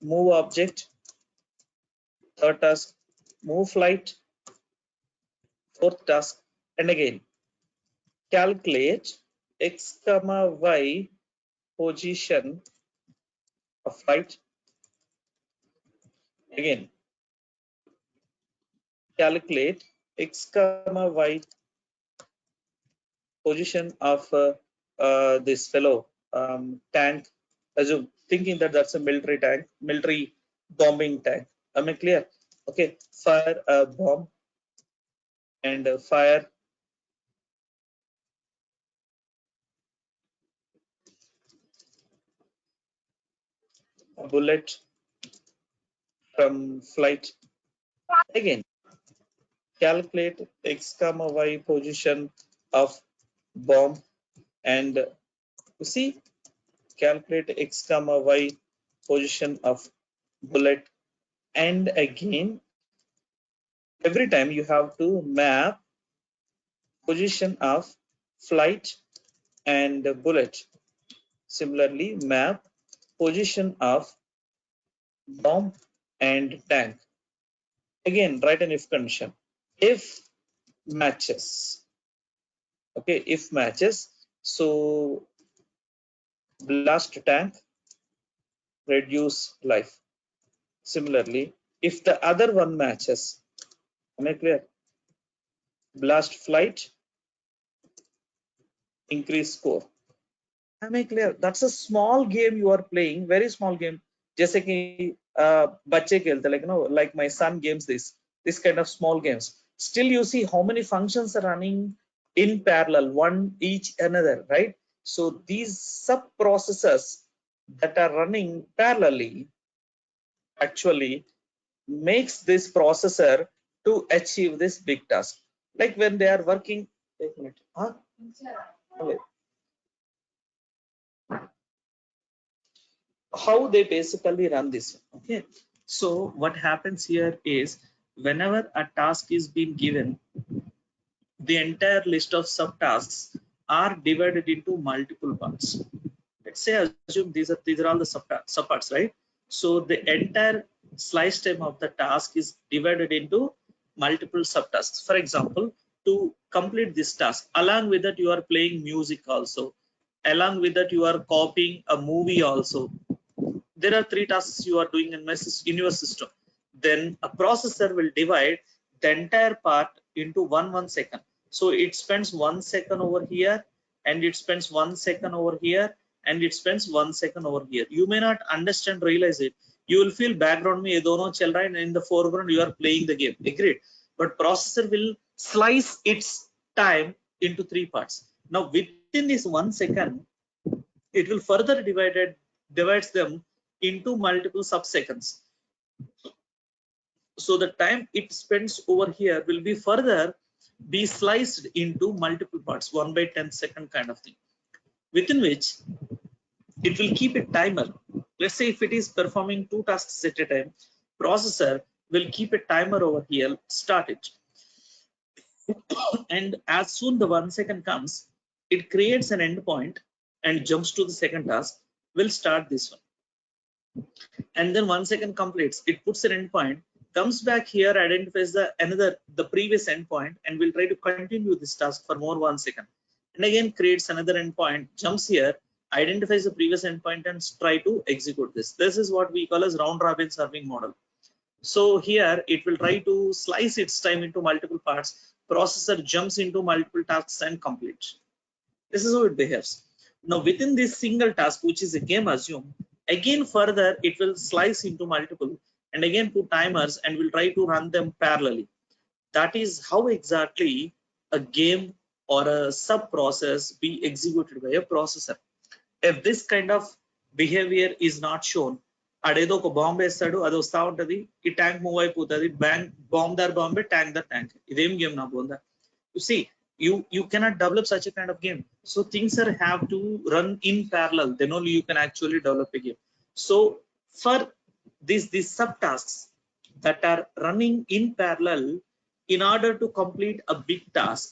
move object. Third task, move flight. Fourth task, and again calculate x comma y position of flight. Again calculate x comma y position of this fellow tank. Assume, thinking that that's a military tank, military bombing tank. Am I clear? Okay, fire a bomb, and fire a bullet from flight. Again calculate x comma y position of bomb, and you see, calculate x comma y position of bullet. And again, every time you have to map position of flight and bullet. Similarly, map position of bomb and tank. Again, write an if condition. If matches. Okay, if matches, so blast tank, reduce life. Similarly, if the other one matches, am I clear? Blast flight, increase score. Am I clear? That's a small game you are playing, very small game. जैसे कि बच्चे खेलते, like my son games this kind of small games. Still you see how many functions are running in parallel, one each another, right? So these sub processors that are running parallelly actually makes this processor to achieve this big task. Like when they are working, wait a minute, huh? Okay. How they basically run this. Okay, So what happens here is whenever a task is being given, the entire list of subtasks are divided into multiple parts. Let's say assume these are all the subparts, right? So the entire slice time of the task is divided into multiple subtasks. For example, to complete this task, along with that you are playing music also, along with that you are copying a movie also. There are 3 tasks you are doing in your system. Then a processor will divide the entire part into 1 second. So it spends 1 second over here, and it spends 1 second over here, and it spends 1 second over here. You may not understand, realize it. You will feel background mein ye dono chal raha hai, and in the foreground you are playing the game. Agreed. But processor will slice its time into 3 parts. Now within this 1 second, it will further divides them into multiple subseconds. So the time it spends over here will be further be sliced into multiple parts, 1/10 second kind of thing, within which it will keep a timer. Let's say if it is performing 2 tasks at a time, processor will keep a timer over here, start it. And as soon the 1 second comes, it creates an endpoint and jumps to the second task, will start this one. And then 1 second completes, it puts an endpoint, comes back here, identifies the previous endpoint, and will try to continue this task for more 1 second, and again creates another endpoint, jumps here, identifies the previous endpoint, and try to execute this. This is what we call as round robin serving model. So here it will try to slice its time into multiple parts. Processor jumps into multiple tasks and completes. This is how it behaves. Now within this single task, which is a game assume, again further it will slice into multiple and again put timers and will try to run them parallelly. That is how exactly a game or a sub process be executed by a processor. If this kind of behavior is not shown, అడేదో ఒక bomb వేస్తాడు, అది వస్తా ఉంటది, ఈ tank move అయిపోతుంది, bomb Bombay tank ఇదేం game నా బోందా. You see, you cannot develop such a kind of game. So things have to run in parallel, then only you can actually develop a game. So for these subtasks that are running in parallel, in order to complete a big task,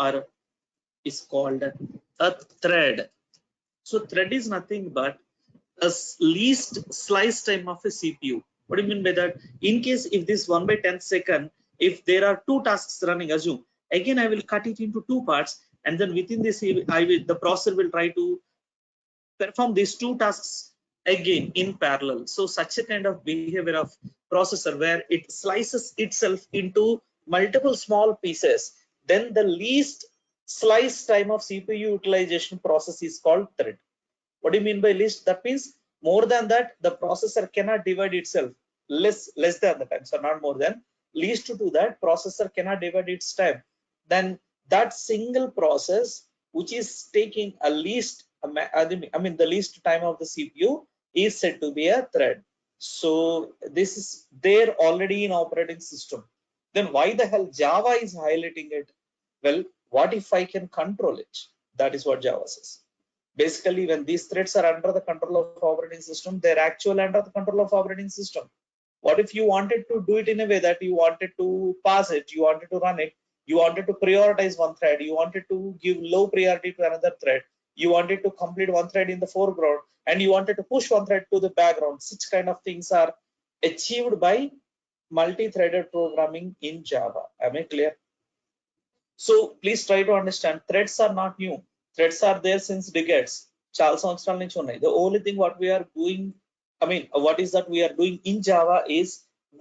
or is called a thread. So thread is nothing but a least slice time of a CPU. What do you mean by that? In case if this 1/10 second, if there are 2 tasks running, assume, again I will cut it into 2 parts, and then within this the processor will try to perform these 2 tasks again in parallel. So such a kind of behavior of processor where it slices itself into multiple small pieces, then the least slice time of CPU utilization process is called thread. What do you mean by least? That means more than that the processor cannot divide itself, less than the time, so not more than, least to that processor cannot divide its time. Then that single process which is taking a least, I mean the least time of the CPU is said to be a thread. So this is there already in operating system. Then why the hell Java is highlighting it? Well, what if I can control it? That is what Java says. Basically, when these threads are under the control of operating system, they're actually under the control of operating system. What if you wanted to do it in a way that you wanted to pass it, you wanted to run it, you wanted to prioritize one thread, you wanted to give low priority to another thread, you wanted to complete one thread in the foreground, and you wanted to push one thread to the background? Such kind of things are achieved by multi-threaded programming in Java. Am I clear? So please try to understand, threads are not new. Threads are there since decades. The only thing what we are doing, what is that we are doing in Java is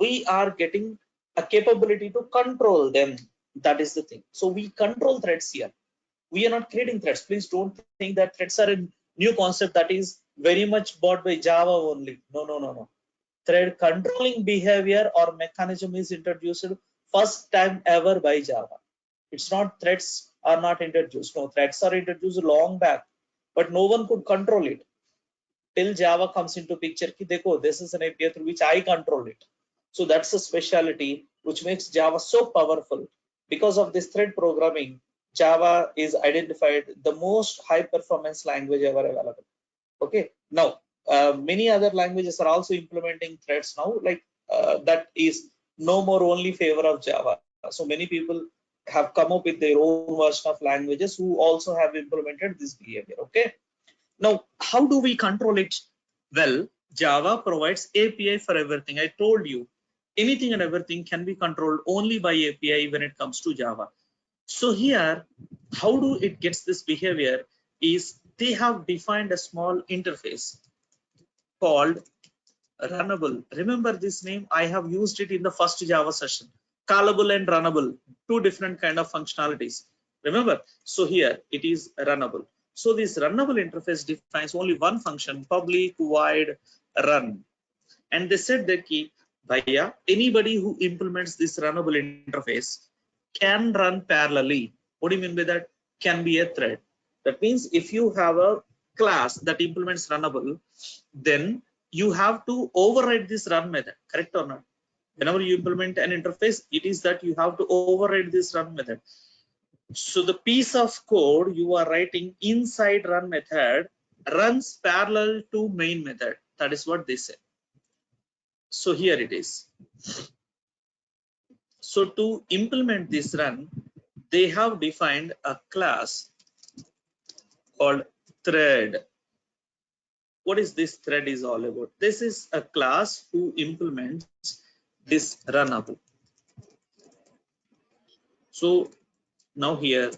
we are getting a capability to control them. That is the thing. So we control threads here. We are not creating threads. Please don't think that threads are a new concept that is very much bought by Java only. No. Thread controlling behavior or mechanism is introduced first time ever by Java. It's not threads are not introduced. No, threads are introduced long back, but no one could control it till Java comes into picture. Ki dekho, this is an API through which I control it. So that's a speciality which makes Java so powerful. Because of this thread programming, Java is identified the most high performance language ever available. Okay, now many other languages are also implementing threads now, like that is no more only favor of Java. So many people have come up with their own version of languages who also have implemented this behavior. Okay. Now, how do we control it? Well, Java provides API for everything. I told you, anything and everything can be controlled only by API when it comes to Java. So here, how do it gets this behavior is they have defined a small interface called runnable. Remember this name? I have used it in the first Java session. Callable and runnable, two different kind of functionalities. Remember? So here it is runnable. So this runnable interface defines only one function, public void run. And they said that key, Bhaiya, anybody who implements this runnable interface can run parallelly. What do you mean by that? Can be a thread. That means if you have a class that implements runnable, then you have to override this run method, correct or not? Whenever you implement an interface, it is that you have to override this run method. So the piece of code you are writing inside run method runs parallel to main method. That is what they say. So here it is. So to implement this run, they have defined a class called thread. What is this thread is all about? This is a class who implements this runnable. So now here,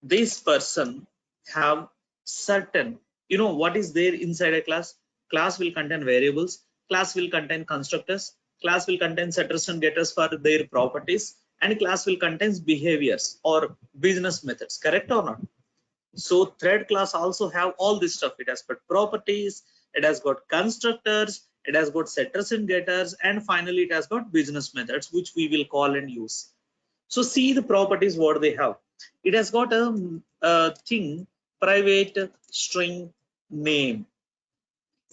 this person have certain, you know what is there inside a class? Class will contain variables, class will contain constructors, class will contain setters and getters for their properties, and class will contain behaviors or business methods, correct or not? So thread class also have all this stuff. It has got properties, it has got constructors, it has got setters and getters, and finally it has got business methods, which we will call and use. So see the properties what they have. It has got a thing, private string name.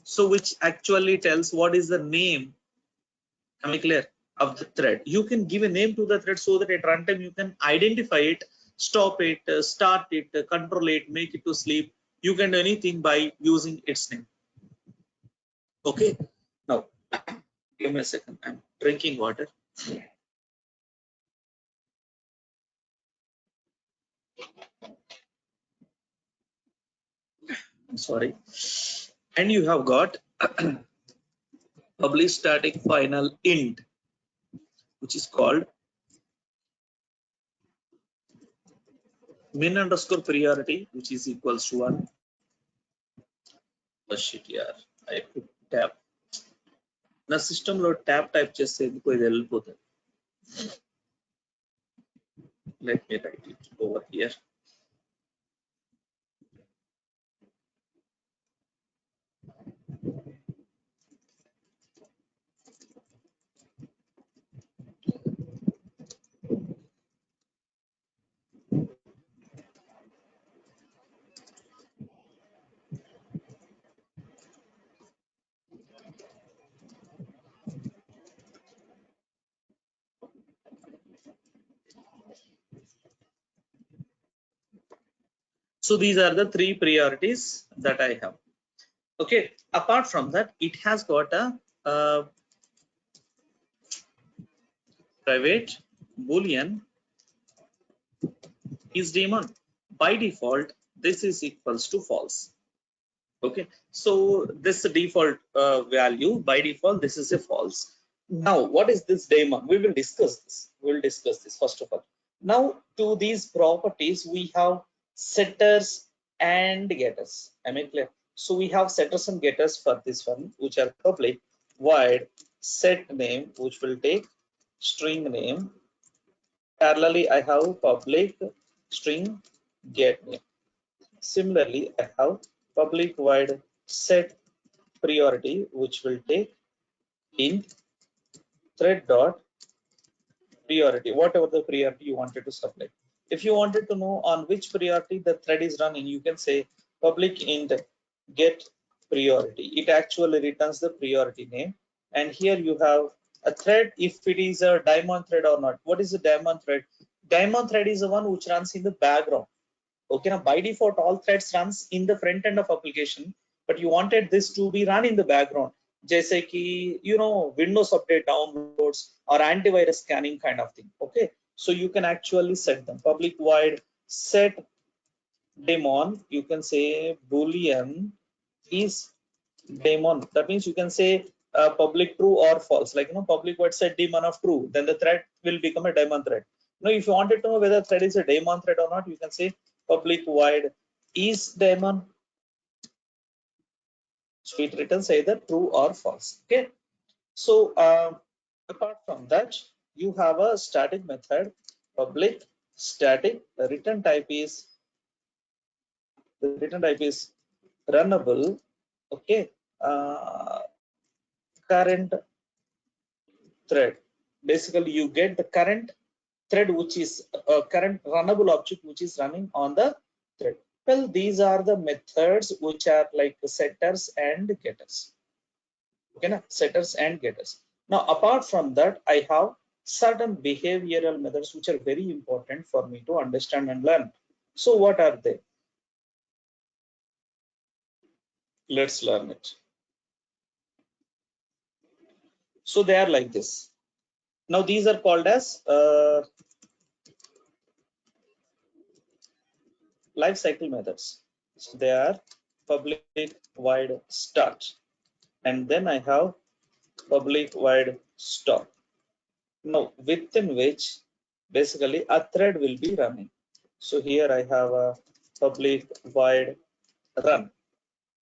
So which actually tells what is the name, am I clear, of the thread. You can give a name to the thread so that at runtime you can identify it, stop it, start it, control it, make it to sleep. You can do anything by using its name. Okay. Now, give me a second. I'm drinking water. I'm sorry. And you have got public static final int, which is called min underscore priority, which is equals to 1. Oh shit, yeah. I put tab. Na system lo tab type cheste ఎందుకో ఇది వెళ్ళిపోతుంది. Let me write it over here. So these are the 3 priorities that I have. Okay. Apart from that, it has got a private boolean is daemon. By default, this is equals to false. Okay. So this default value by default, this is a false. Now, what is this daemon? We will discuss this. We will discuss this first of all. Now, to these properties, we have setters and getters. Am I clear? So we have setters and getters for this one, which are public void set name, which will take string name. Parallelly, I have public string get name. Similarly, I have public void set priority, which will take int thread dot priority, whatever the priority you wanted to supply. If you wanted to know on which priority the thread is running, you can say public int get priority. It actually returns the priority name. And here you have a thread, if it is a daemon thread or not. What is a daemon thread? Daemon thread is the one which runs in the background. Okay, now by default all threads runs in the front end of application, but you wanted this to be run in the background. जैसे कि Windows update downloads or antivirus scanning kind of thing. Okay, so you can actually set them. Public void set daemon, you can say boolean is daemon. That means you can say public true or false, like public void set daemon of true, then the thread will become a daemon thread. Now if you wanted to know whether thread is a daemon thread or not, you can say public void is daemon, so it returns either true or false. Okay, so apart from that, you have a static method, public static. The return type is runnable. Okay, current thread. Basically, you get the current thread, which is a current runnable object which is running on the thread. Well, these are the methods which are like setters and getters. Okay, na? Setters and getters. Now, apart from that, I have certain behavioral methods which are very important for me to understand and learn. So, what are they? Let's learn it. So, they are like this. Now, these are called as life cycle methods. So, they are public void start, and then I have public void stop. Now, within which basically a thread will be running. So here I have a public void run.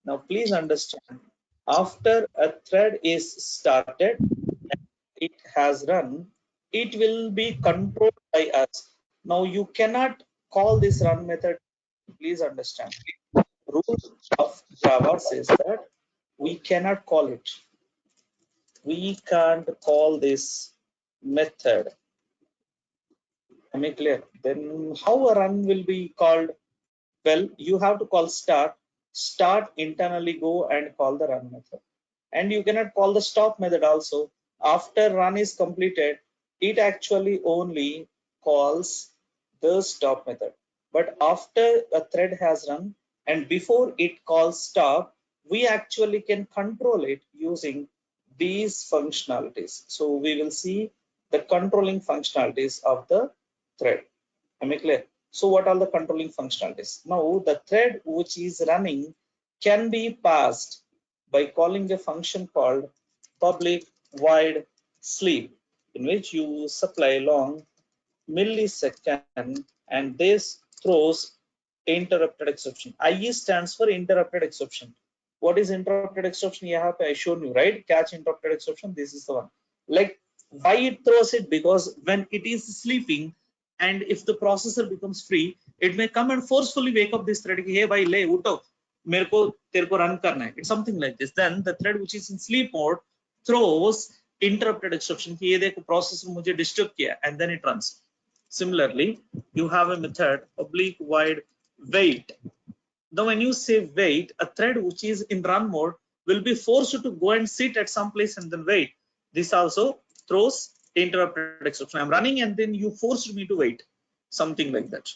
Now please understand, after a thread is started and it has run, it will be controlled by us. Now you cannot call this run method. Please understand, rule of Java says that we cannot call it. We can't call this method. Am I clear? Then how a run will be called? Well, you have to call start. Start internally go and call the run method. And you cannot call the stop method also. After run is completed, it actually only calls the stop method. But after a thread has run and before it calls stop, we actually can control it using these functionalities. So we will see the controlling functionalities of the thread. Am I clear? So what are the controlling functionalities? Now the thread which is running can be passed by calling a function called public void sleep, in which you supply long millisecond and this throws interrupted exception. IE stands for interrupted exception. What is interrupted exception? Yeah, I shown you, right? Catch interrupted exception. This is the one. Like why it throws it? Because when it is sleeping, and if the processor becomes free, it may come and forcefully wake up this thread. Hey, bhai, le, uto, mere ko tere ko run karna hai. It's something like this. Then the thread which is in sleep mode throws interrupted exception. Ki ye dekho, processor mujhe disturb kiya, and then it runs. Similarly, you have a method public void wait. Now, when you say wait, a thread which is in run mode will be forced to go and sit at some place and then wait. This also throws interrupted exception. I'm running and then you forced me to wait, something like that.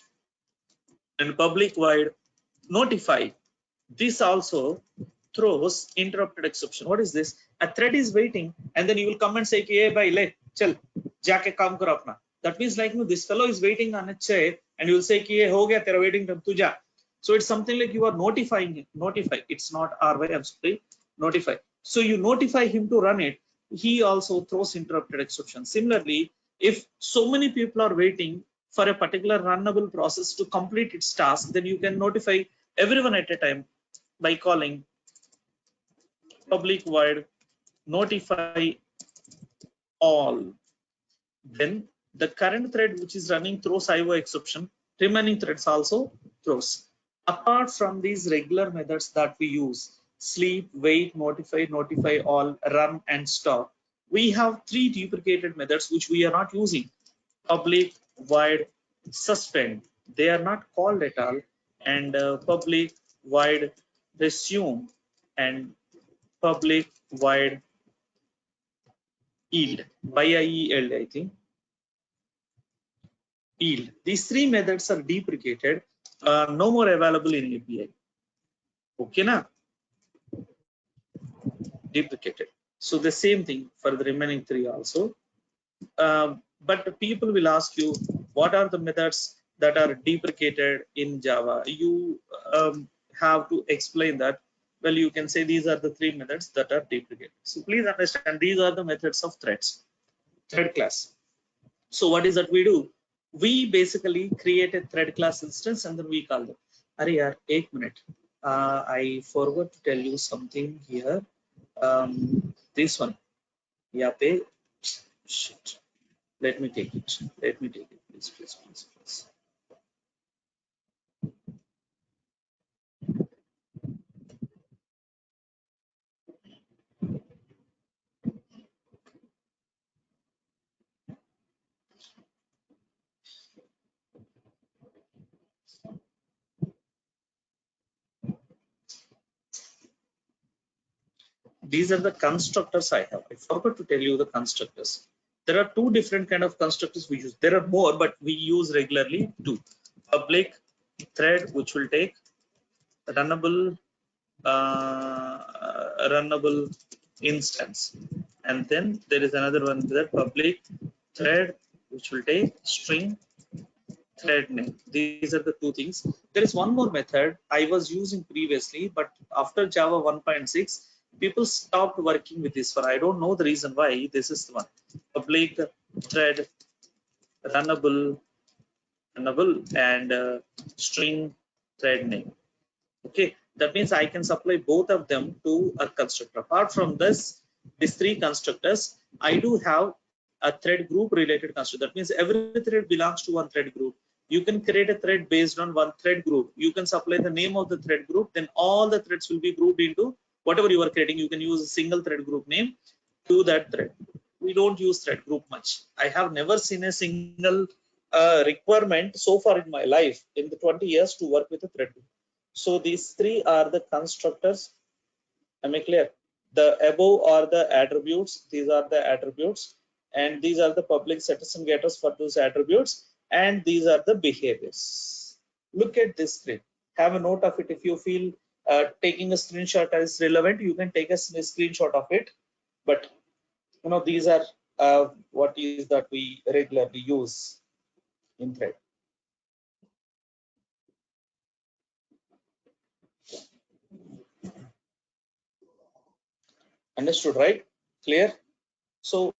And public void notify, this also throws interrupted exception. What is this? A thread is waiting and then you will come and say, hey, bhai, le, chal, jaake kaam karo apna. That means like this fellow is waiting on a chair and you will say, hey, ho gaya tera waiting time, tu ja. So it's something like you are notifying him. Notify. It's not RY, I'm sorry. Notify. So you notify him to run it. He also throws interrupted exception. Similarly, if so many people are waiting for a particular runnable process to complete its task, then you can notify everyone at a time by calling public void notify all. Then the current thread which is running throws IO exception. Remaining threads also throws. Apart from these regular methods that we use, sleep, wait, notify all, run, and stop, we have three duplicated methods which we are not using. Public void suspend, they are not called at all, and public void resume and public void yield, yield, I think. Yield. These three methods are deprecated, no more available in API. Okay, na? Deprecated. So the same thing for the remaining three also. But people will ask you, what are the methods that are deprecated in Java? You have to explain that. Well, you can say these are the three methods that are deprecated. So please understand, these are the methods of thread class. So what is that we do? We basically create a thread class instance and then we call them. Arey yaar, 1 minute. I forgot to tell you something here. This one. Yeah, pay. Shit. Let me take it. Let me take it. Please, please, please, please. These are the constructors I have. I forgot to tell you the constructors. There are two different kind of constructors we use. There are more, but we use regularly two. Public thread, which will take runnable instance, and then there is another one, that public thread, which will take string thread name. These are the two things. There is one more method I was using previously, but after Java 1.6, people stopped working with this one. I don't know the reason why. This is the one, public thread runnable and string thread name. Okay, that means I can supply both of them to a constructor. Apart from this, these three constructors, I do have a thread group related constructor. That means every thread belongs to one thread group. You can create a thread based on one thread group. You can supply the name of the thread group, then all the threads will be grouped into whatever you are creating. You can use a single thread group name to that thread. We don't use thread group much. I have never seen a single requirement so far in my life in the 20 years to work with a thread group. So these three are the constructors. Am I clear? The above are the attributes. These are the attributes, and these are the public setters and getters for those attributes, and these are the behaviors. Look at this screen. Have a note of it. If you feel taking a screenshot is relevant, you can take a screenshot of it. But you know, these are what is that we regularly use in thread. Understood, right? Clear? So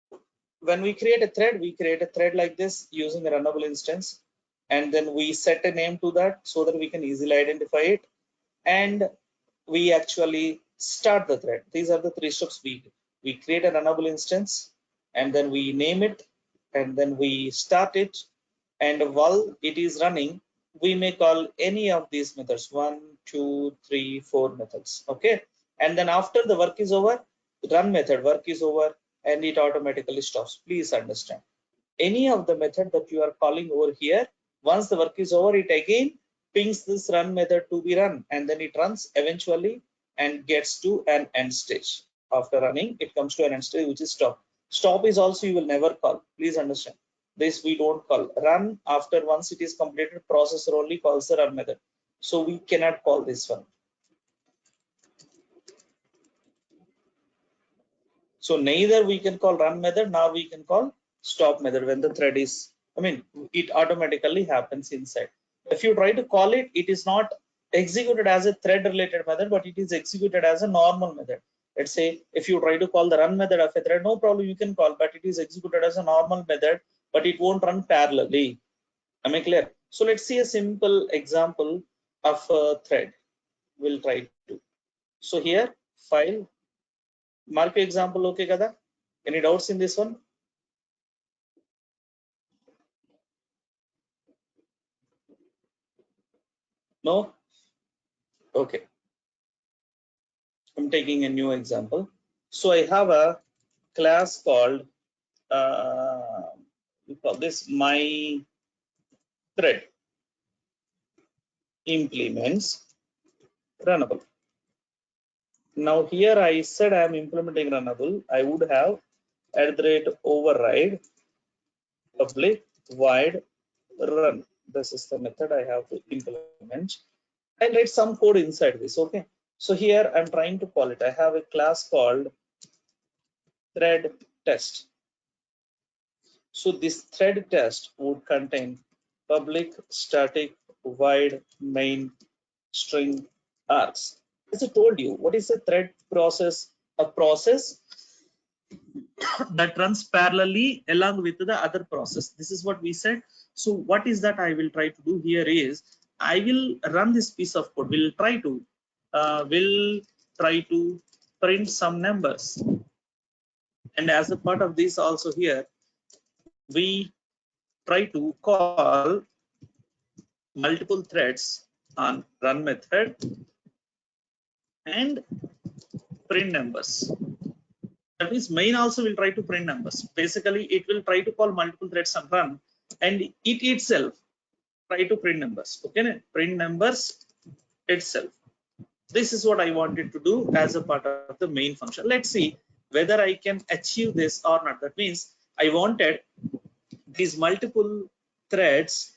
when we create a thread like this using a runnable instance, and then we set a name to that so that we can easily identify it, and we actually start the thread. These are the three steps. We create a runnable instance, and then we name it, and then we start it, and while it is running, we may call any of these methods, 1, 2, 3, 4 methods. Okay, and then after the work is over, run method work is over, and it automatically stops. Please understand, any of the method that you are calling over here, once the work is over, it again pings this run method to be run, and then it runs eventually and gets to an end stage. After running, it comes to an end stage, which is stop. Stop is also you will never call. Please understand, this we don't call. Run, after once it is completed, processor only calls the run method, so we cannot call this one. So neither we can call run method, nor we can call stop method when the thread is, it automatically happens inside. If you try to call it, it is not executed as a thread related method, but it is executed as a normal method. Let's say if you try to call the run method of a thread, no problem, you can call, but it is executed as a normal method, but it won't run parallelly. Am I clear? So let's see a simple example of a thread. We'll try to. So here, file, mark your example, okay kada? Any doubts in this one? No? Okay. I'm taking a new example. So I have a class called, we call this my thread implements runnable. Now here I said I am implementing runnable. I would have @override public void run. This is the method I have to implement. I'll write some code inside this. Okay. So here I'm trying to call it. I have a class called thread test. So this thread test would contain public static void main string args. As I told you, what is a thread process? A process that runs parallelly along with the other process. This is what we said. So what is that I will try to do here is I will run this piece of code. Will try to print some numbers, and as a part of this also here we try to call multiple threads on run method and print numbers. That means main also will try to print numbers. Basically, it will try to call multiple threads and run, and it itself try to print numbers. Okay, print numbers itself. This is what I wanted to do as a part of the main function. Let's see whether I can achieve this or not. That means I wanted these multiple threads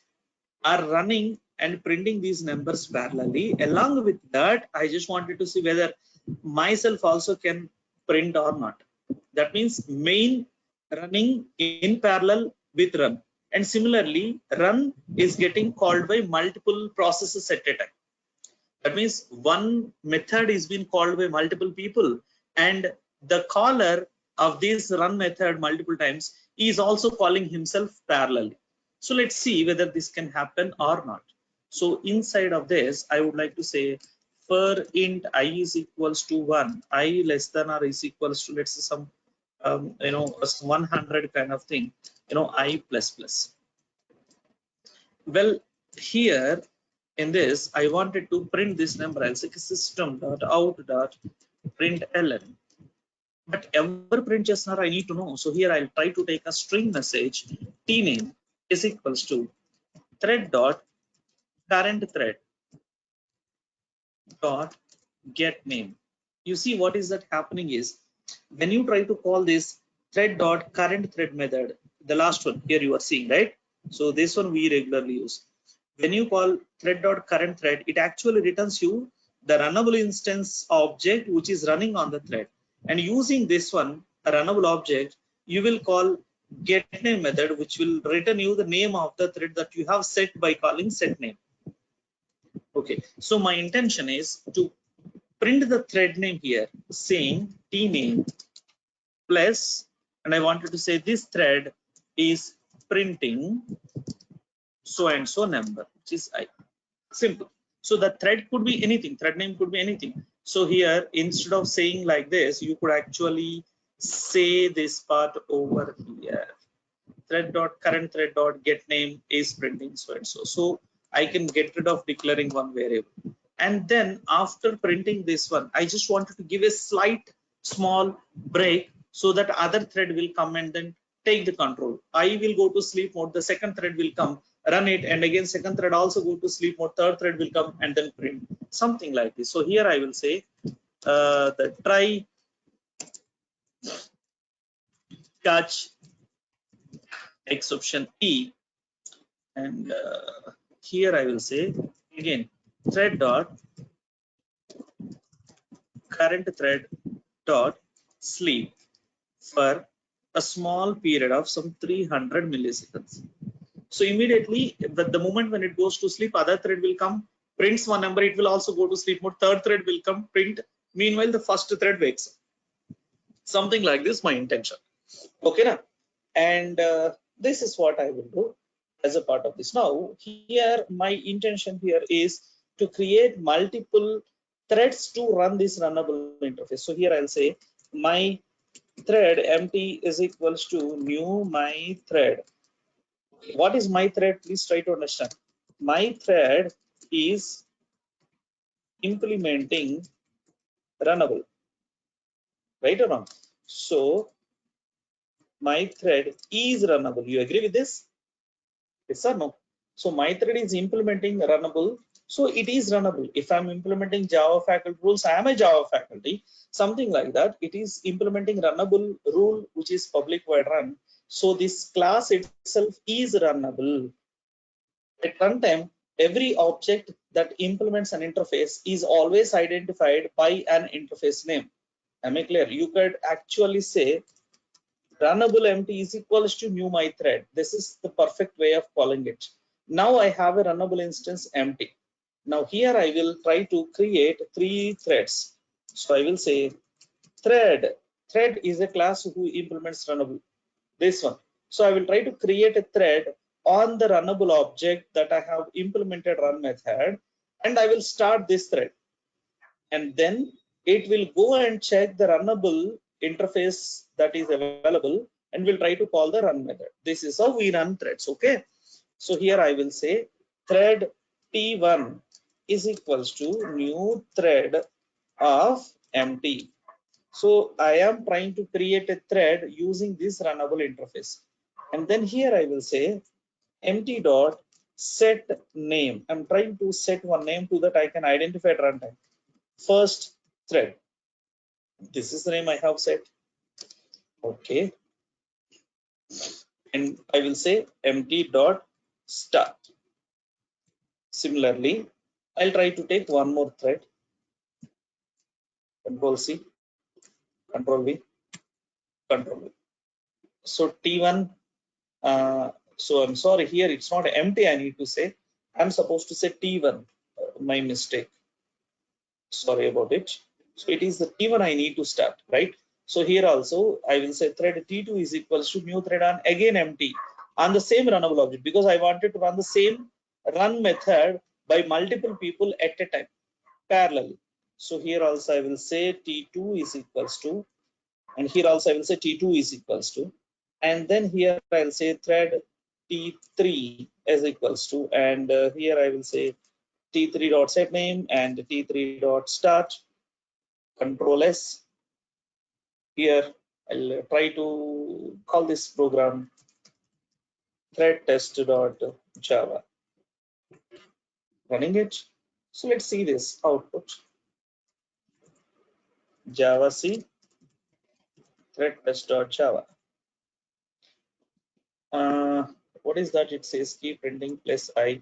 are running and printing these numbers parallelly. Along with that, I just wanted to see whether myself also can print or not. That means main running in parallel with run, and similarly run is getting called by multiple processes at a time. That means one method is being called by multiple people, and the caller of this run method multiple times is also calling himself parallelly. So let's see whether this can happen or not. So inside of this, I would like to say for int I is equals to 1, I less than or is equals to, let's say some 100 kind of thing, I plus plus. Well, here in this I wanted to print this number. I'll say system.out.println, but ever print just now I need to know. So here I'll try to take a string message tname is equals to thread dot current thread dot get name. You see what is that happening is when you try to call this thread dot current thread method, the last one here you are seeing, right? So this one we regularly use. When you call thread dot current thread, it actually returns you the runnable instance object which is running on the thread, and using this one, a runnable object, you will call get name method which will return you the name of the thread that you have set by calling set name. Okay, so my intention is to print the thread name here saying tname plus, and I wanted to say this thread is printing so and so number, which is I. Simple. So the thread could be anything, thread name could be anything. So here instead of saying like this, you could actually say this part over here. Thread dot current thread dot get name is printing so and so. So I can get rid of declaring one variable. And then after printing this one, I just wanted to give a slight small break so that other thread will come and then take the control. I will go to sleep mode, the second thread will come, run it, and again second thread also go to sleep mode, third thread will come and then print, something like this. So here I will say the try catch exception E, and here I will say again thread dot current thread dot sleep for a small period of some 300 milliseconds. So immediately the moment when it goes to sleep, other thread will come, prints one number, it will also go to sleep mode, third thread will come, print, meanwhile the first thread wakes up. Something like this my intention. Okay now, and this is what I will do as a part of this. Now here my intention here is to create multiple threads to run this runnable interface. So here I'll say my thread empty is equals to new my thread. What is my thread? Please try to understand. My thread is implementing runnable, right or wrong? So my thread is runnable. You agree with this? Yes or no? So my thread is implementing runnable. So it is runnable. If I'm implementing Java faculty rules, I am a Java faculty, something like that. It is implementing runnable rule, which is public void run. So this class itself is runnable. At runtime, every object that implements an interface is always identified by an interface name. Am I clear? You could actually say runnable empty is equals to new my thread. This is the perfect way of calling it. Now I have a runnable instance empty. Now here I will try to create 3 threads. So I will say thread. Thread is a class who implements runnable. This one. So I will try to create a thread on the runnable object that I have implemented run method, and I will start this thread. And then it will go and check the runnable interface that is available and will try to call the run method. This is how we run threads. Okay. So here I will say thread T1 is equals to new thread of empty. So I am trying to create a thread using this runnable interface. And then here I will say empty dot set name. I'm trying to set one name so that I can identify at runtime. First thread. This is the name I have set. Okay. And I will say empty dot start. Similarly, I'll try to take one more thread. Control C, Control V, Control V. So T1. So I'm sorry, here it's not empty. I need to say. I'm supposed to say T1. My mistake. Sorry about it. So it is the T1 I need to start, right? So here also I will say thread T2 is equals to new thread on again empty on the same runnable object, because I wanted to run the same run method by multiple people at a time parallelly. So here also I will say T2 is equals to, and here also I will say T2 is equals to, and then here I'll say thread T3 is equals to, and here I will say T3 dot set name and T3 dot start. Control S. Here I'll try to call this program thread test.java. Running it. So let's see this output. Java C thread test.java. What is that? It says keep printing plus I.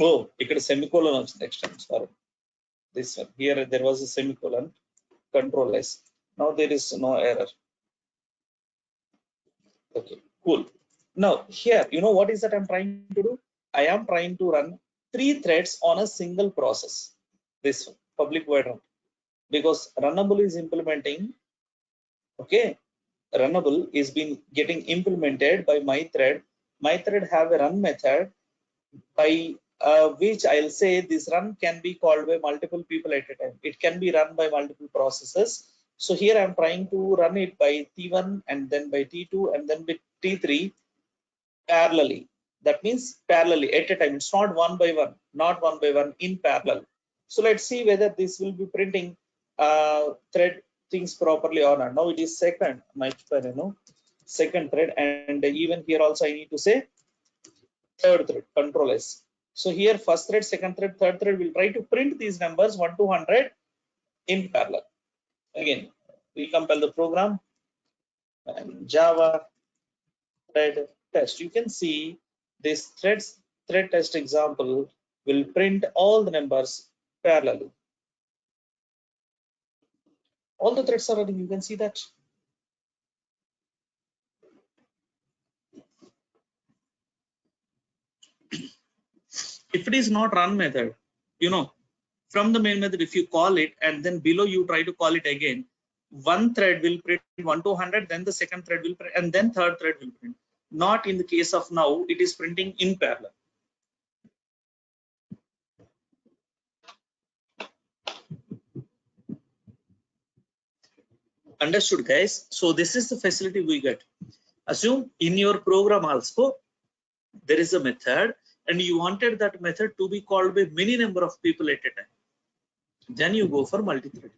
Oh, ఇక్కడ semicolon వచ్చింది next time. Sorry. This one. Here there was a semicolon. Control S. Now there is no error. Okay, cool. Now here, you know what is that I'm trying to do? I am trying to run 3 threads on a single process. This one, public void run, because runnable is implementing. Okay, runnable is been getting implemented by my thread. My thread have a run method by which I'll say this run can be called by multiple people at a time. It can be run by multiple processes. So here I'm trying to run it by T1 and then by T2 and then by T3 parallelly. That means parallelly at a time. It's not one by one, not one by one, in parallel. So let's see whether this will be printing thread things properly or not. Now it is second, second thread, and even here also I need to say third thread. Control S. So here first thread, second thread, third thread will try to print these numbers 1 to 100 in parallel. Again, we compile the program and Java thread test. You can see this thread test example will print all the numbers parallelly. All the threads are running. You can see that. If it is not run method, from the main method, if you call it and then below you try to call it again, one thread will print 1 to 100, then the second thread will print, and then third thread will print. Not in the case of now, it is printing in parallel. Understood, guys? So this is the facility we get. Assume in your program also there is a method and you wanted that method to be called by many number of people at a time. Then you go for multi-threading.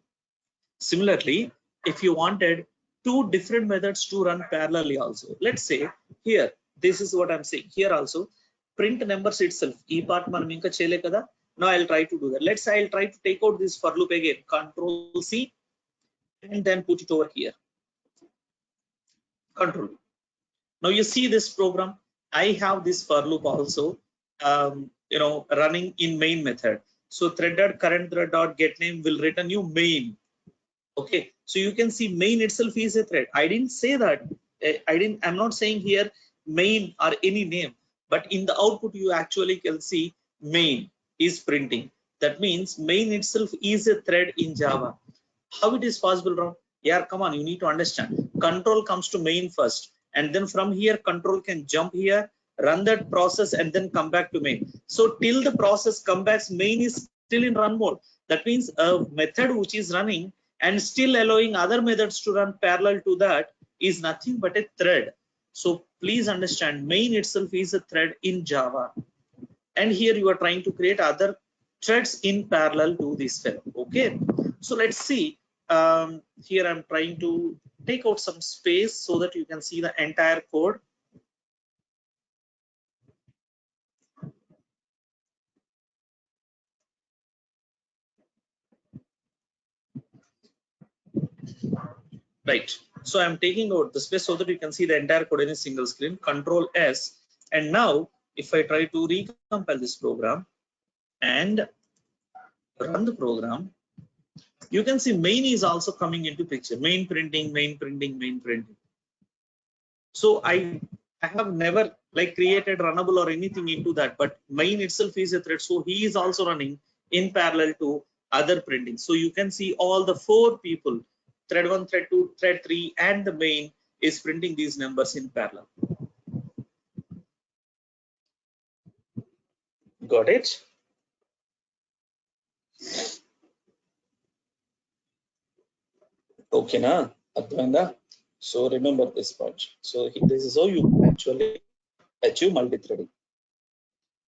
Similarly, if you wanted 2 different methods to run parallelly also, let's say here, this is what I'm saying. Here also, print numbers itself. E part manam inka cheyale kada. Now I'll try to do that. Let's say I'll try to take out this for loop again. Control C and then put it over here. Control. Now you see this program. I have this for loop also, running in main method. So thread.current thread.getName will return you main. Okay, so you can see main itself is a thread. I didn't say that. I'm not saying here main or any name, but in the output you actually can see main is printing. That means main itself is a thread in Java. How it is possible, Ram? Yeah, come on, you need to understand. Control comes to main first, and then from here control can jump here, run that process, and then come back to main. So till the process comes back, main is still in run mode. That means a method which is running and still allowing other methods to run parallel to that is nothing but a thread. So please understand, main itself is a thread in Java, and here you are trying to create other threads in parallel to this fellow. Okay, so let's see. Here I'm trying to take out some space so that you can see the entire code. Right, so I'm taking out the space so that you can see the entire code in a single screen. Control S, and now if I try to recompile this program and run the program, you can see main is also coming into picture. Main printing, main printing, main printing. So I have never like created runnable or anything into that, but main itself is a thread. So he is also running in parallel to other printing. So you can see all the 4 people, thread 1, thread 2, thread 3, and the main is printing these numbers in parallel. Got it? Okay, na? Advanda? So remember this part. So this is how you actually achieve multi-threading.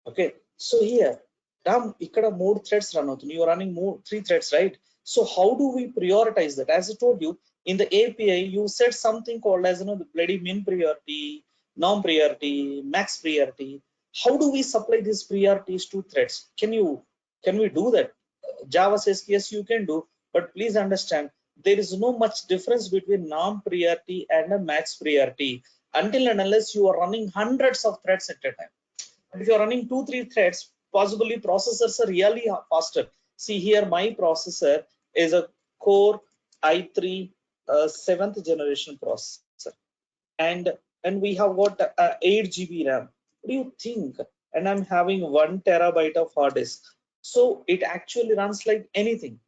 Okay, so here Ram, ikkada more threads run out. You are running more 3 threads, right? So how do we prioritize that? As I told you, in the API you set something called as the bloody min priority, non priority, max priority. How do we supply these priorities to threads? Can we do that? Java says yes, you can do, but please understand there is no much difference between non priority and a max priority until and unless you are running hundreds of threads at a time. If you're running 2-3 threads, possibly processors are really faster. See here, my processor is a Core i3 7th generation processor, and we have got 8 GB RAM. What do you think? And I'm having 1 terabyte of hard disk, so it actually runs like anything.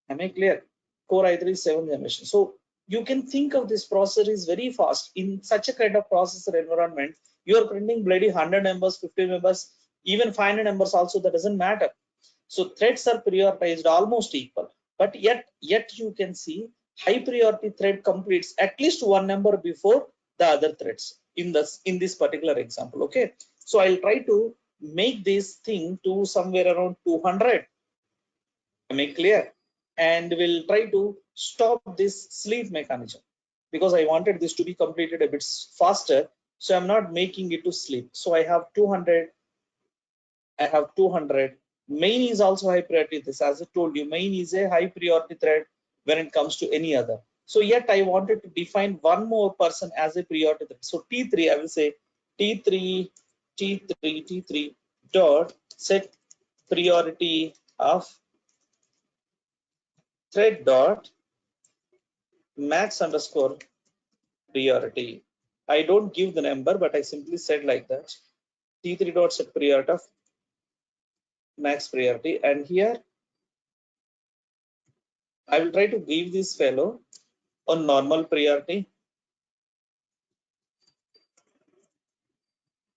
Am I clear? Core i3 7th generation. So you can think of this processor is very fast. In such a kind of processor environment, you are printing bloody 100 numbers, 50 numbers, even 500 numbers also, that doesn't matter. So threads are prioritized almost equal, but yet you can see high priority thread completes at least 1 number before the other threads in this particular example. Okay, so I'll try to make this thing to somewhere around 200. Am I clear? And we'll try to stop this sleep mechanism because I wanted this to be completed a bit faster. So I'm not making it to sleep. So I have 200. I have 200. Main is also high priority. This, as I told you, main is a high priority thread when it comes to any other. So yet I wanted to define one more person as a priority thread. So T3, I will say T3 dot set priority of thread dot max underscore priority. I don't give the number, but I simply said like that. T3 dot set priority of max priority, and here I will try to give this fellow on normal priority,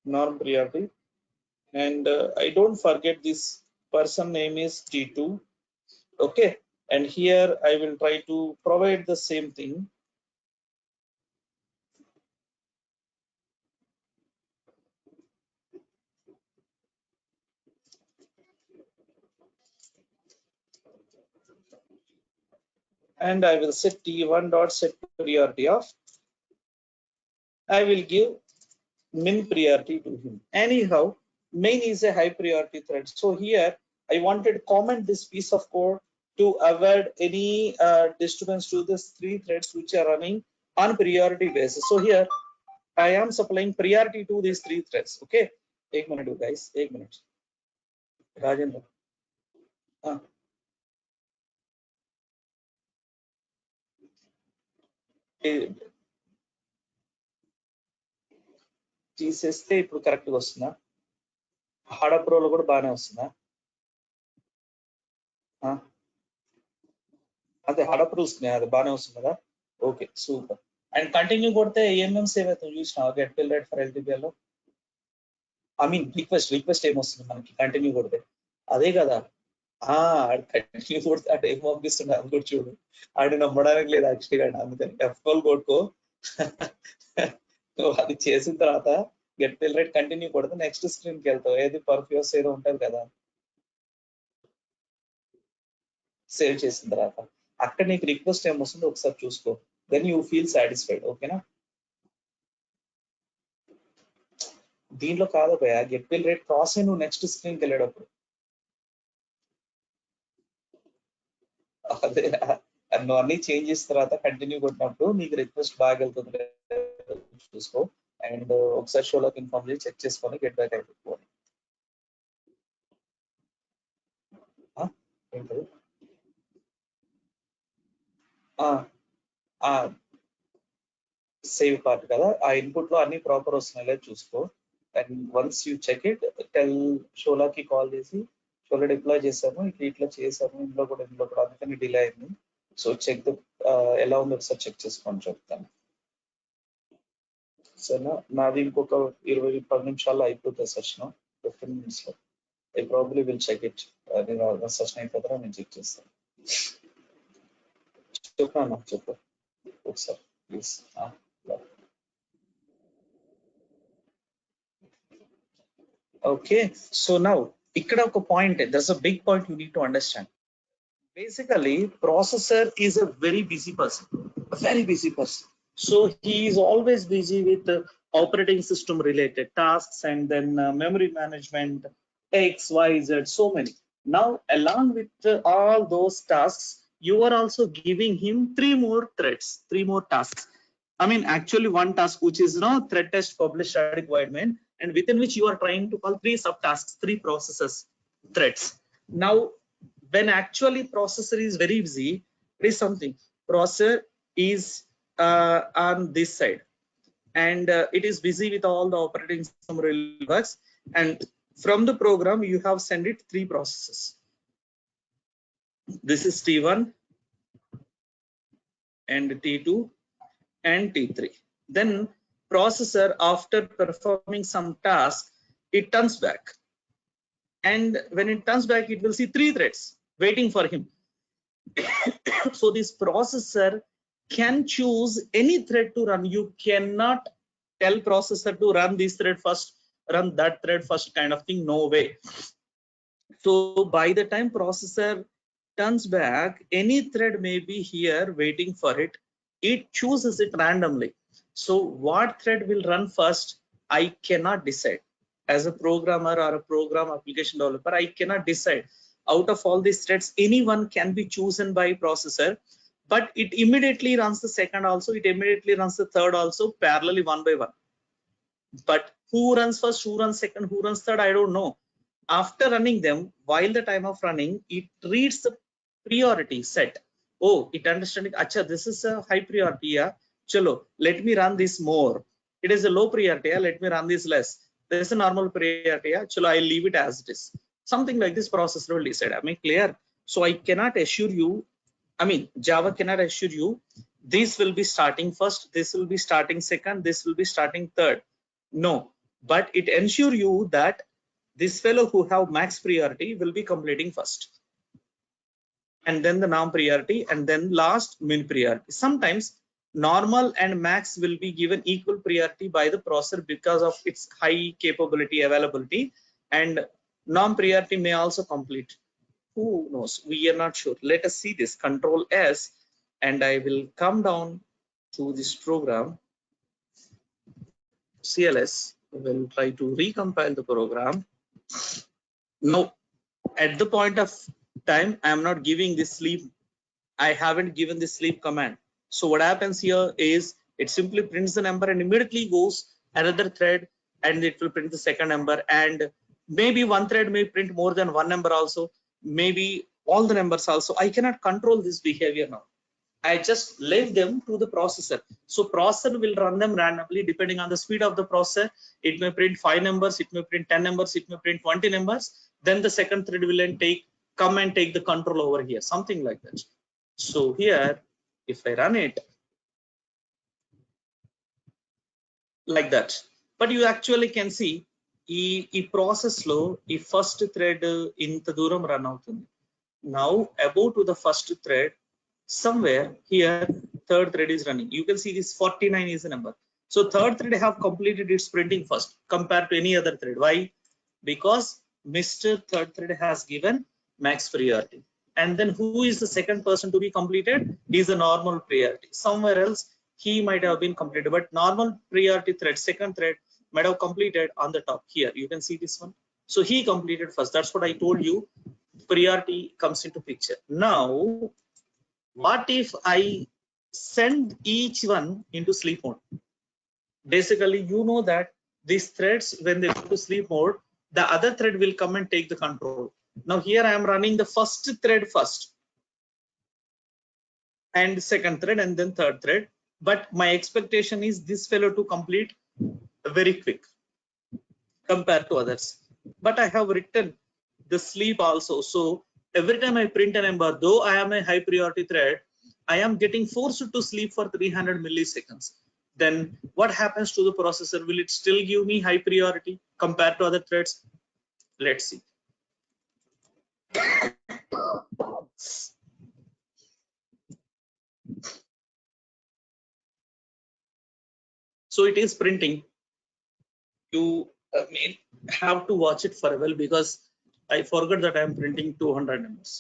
norm priority, and I don't forget this person name is T2. Okay, and here I will try to provide the same thing. And I will set T1 dot set priority of, I will give min priority to him. Anyhow, main is a high priority thread. So here I wanted to comment this piece of code to avoid any disturbance to these 3 threads which are running on priority basis. So here I am supplying priority to these 3 threads. Okay, 1 minute guys, 1 minute. Rajendra. తీసేస్తే ఇప్పుడు correct గా వస్తుందా? హడప్ రోలో కూడా బాగానే వస్తుందా? అదే హడప్ rules అది బాగానే వస్తుంది కదా? Okay super. అండ్ కంటిన్యూ కొడితే ఏమేమి సేవ్ అవుతుంది చూసినా గెట్ బిల్ రేట్ ఫర్ ఎల్టీబీఎల్ లో? ఐ మీన్ రిక్వెస్ట్ ఏమొస్తుంది మనకి కంటిన్యూ కొడితే? అదే కదా. కంటిన్యూ కొడితే అంటే ఏం పంపిస్తుండే అది కూడా చూడు. ఆడు నమ్మడానికి లేదు యాక్చువల్గా, అందుకని F12 కొట్టుకో. అది చేసిన తర్వాత గెట్ బిల్ రేట్ కంటిన్యూ కొడితే నెక్స్ట్ స్క్రీన్ కి వెళ్తావు. ఏది పర్ఫ్యూస్ ఏదో ఉంటుంది కదా సేవ్ చేసిన తర్వాత, అక్కడ నీకు రిక్వెస్ట్ ఏమొస్తుందో ఒకసారి చూసుకో. Then you feel satisfied. ఓకేనా? దీంట్లో కాదు భయ, గెట్ బిల్ రేట్ క్రాస్ అయి నువ్వు నెక్స్ట్ స్క్రీన్ కి వెళ్ళేటప్పుడు. అదే నువ్వు అన్ని చేంజ్ చేసిన తర్వాత కంటిన్యూ కొట్టినప్పుడు నీకు రిక్వెస్ట్ బాగా వెళ్తుంది చూసుకో. అండ్ ఒకసారి షోలోకి ఇన్ఫార్మ్ చేసి చెక్ చేసుకొని గెట్ బ్యాక్ అయిపోయి ఏంటది సేవ్ పార్ట్ కదా, ఆ ఇన్పుట్ లో అన్ని ప్రాపర్ వస్తున్నాయి లేదు చూసుకో. And once you check it, tell షోలాకి కాల్ చేసి షోలో డిప్లాయ్ చేసాము, ఇట్లా చేసాము, ఇందులో కూడా అందుకని డిలే అయింది. సో చెక్ ఎలా ఉందో ఒకసారి చెక్ చేసుకొని చెప్తాను. సరేనా? నాది ఇంకొక 20-10 నిమిషాల్లో అయిపోతుంది సెషన్, 15 minutes లో. I probably will check it. నేను సెషన్ అయిపోతారా నేను చెక్ చేస్తాను. చెప్పాను చెప్పు ఒకసారి please. Okay, so now ikkada oka point, there's a big point you need to understand. Basically processor is a very busy person, so he is always busy with operating system related tasks, and then memory management, X, Y, Z, so many. Now along with all those tasks, you are also giving him 3 more threads, 3 more tasks. I mean actually one task which is thread test, publish, static void main, and within which you are trying to call 3 subtasks, 3 processes threads. Now when actually processor is very busy, it is something processor is on this side, and it is busy with all the operating system works, and from the program you have sent it 3 processes. This is T1 and T2 and T3. Then processor, after performing some task, it turns back, and when it turns back it will see 3 threads waiting for him. So this processor can choose any thread to run. You cannot tell processor to run this thread first, run that thread first, kind of thing. No way. So by the time processor turns back, any thread may be here waiting for it. It chooses it randomly. So what thread will run first, I cannot decide. As a programmer or a program application developer, I cannot decide. Out of all these threads, anyone can be chosen by processor, but it immediately runs the second also, it immediately runs the third also, parallelly, one by one. But who runs first, who runs second, who runs third, I don't know. After running them, while the time of running, it reads the priority set. Oh, it understands, acha, this is a high priority, yeah, chalo, let me run this more. It is a low priority, yeah, let me run this less. This is a normal priority, yeah, chalo, I'll leave it as it is. Something like this processor will decide. Am I clear? So I cannot assure you, I mean Java cannot assure you this will be starting first, this will be starting second, this will be starting third. No, but it ensure you that this fellow who have max priority will be completing first, and then the non priority, and then last min priority. Sometimes normal and max will be given equal priority by the processor because of its high capability, availability, and non priority may also complete. Who knows? We are not sure. Let us see this. Control S, and I will come down to this program CLS. We will try to recompile the program. Now at the point of time, I am not giving this sleep, I haven't given this sleep command. So what happens here is it simply prints the number and immediately goes another thread, and it will print the second number, and maybe one thread may print more than one number also, maybe all the numbers also. I cannot control this behavior now. I just leave them to the processor. So processor will run them randomly depending on the speed of the processor. It may print 5 numbers, it may print 10 numbers, it may print 20 numbers. Then the second thread will then come and take the control over here, something like that. So here, if I run it like that, but you actually can see ఈ process లో ఈ first thread ఇంత దూరం run అవుతుంది. Now about to the first thread, somewhere here third thread is running. You can see this 49 is the number. So third thread have completed its printing first compared to any other thread. Why? Because Mr. third thread has given max priority. And then who is the second person to be completed? Is a normal priority. Somewhere else he might have been completed, but normal priority thread, second thread, might have completed on the top here. You can see this one. So he completed first. That's what I told you. Priority comes into picture. Now, what if I send each one into sleep mode? Basically, you know that these threads, when they go to sleep mode, the other thread will come and take the control. Now here I am running the first thread first, and second thread, and then third thread. But my expectation is this fellow to complete very quick compared to others. But I have written the sleep also. So every time I print a number, though I am a high priority thread, I am getting forced to sleep for 300 milliseconds. Then what happens to the processor? Will it still give me high priority compared to other threads? Let's see. So it is printing. You may have to watch it for a while because I forgot that I am printing 200 numbers.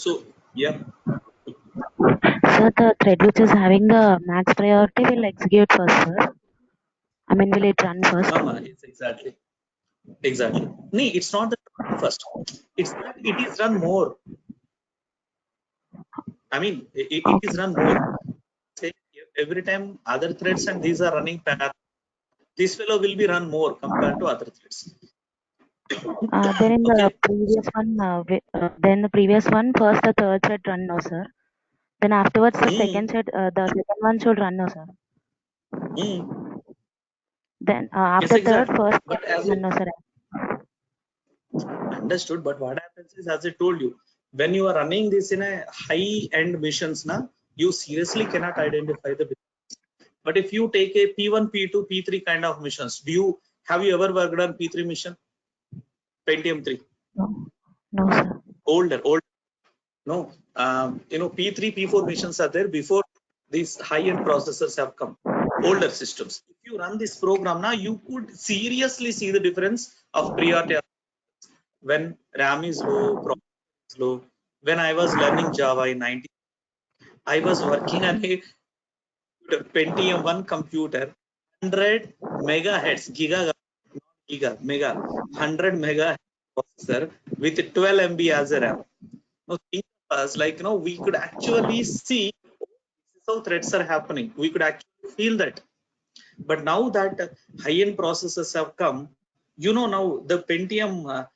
So yeah. So the thread which is having the max priority will execute first, sir. I mean, will it run first? It's exactly. No, it's not that first. It's that it is run more. I mean, it is run more. Say every time other threads and these are running parallel, this fellow will be run more compared to other threads. Then in the Okay. previous one, then the previous one, first the third thread run now, sir. Then afterwards the second thread, the second one should run now, sir. Then after Yes, third, exactly. first But as run now, sir. understood, but what happens is, as I told you, when you are running this in a high end missions now, you seriously cannot identify the difference. But if you take a P1, P2, P3 kind of missions, have you ever worked on P3 mission? Pentium 3? No, sir. Older. No, P3, P4 missions are there before these high-end processors have come. Older systems. If you run this program now, you could seriously see the difference of priority when RAM is low, processor is low. When I was learning Java in 90, I was working on a Pentium 1 computer, 100 megahertz, mega, 100 megahertz processor with 12 MB as a RAM. Now think of us like, we could actually see how threats are happening. We could actually feel that. But now that high-end processors have come, now the Pentium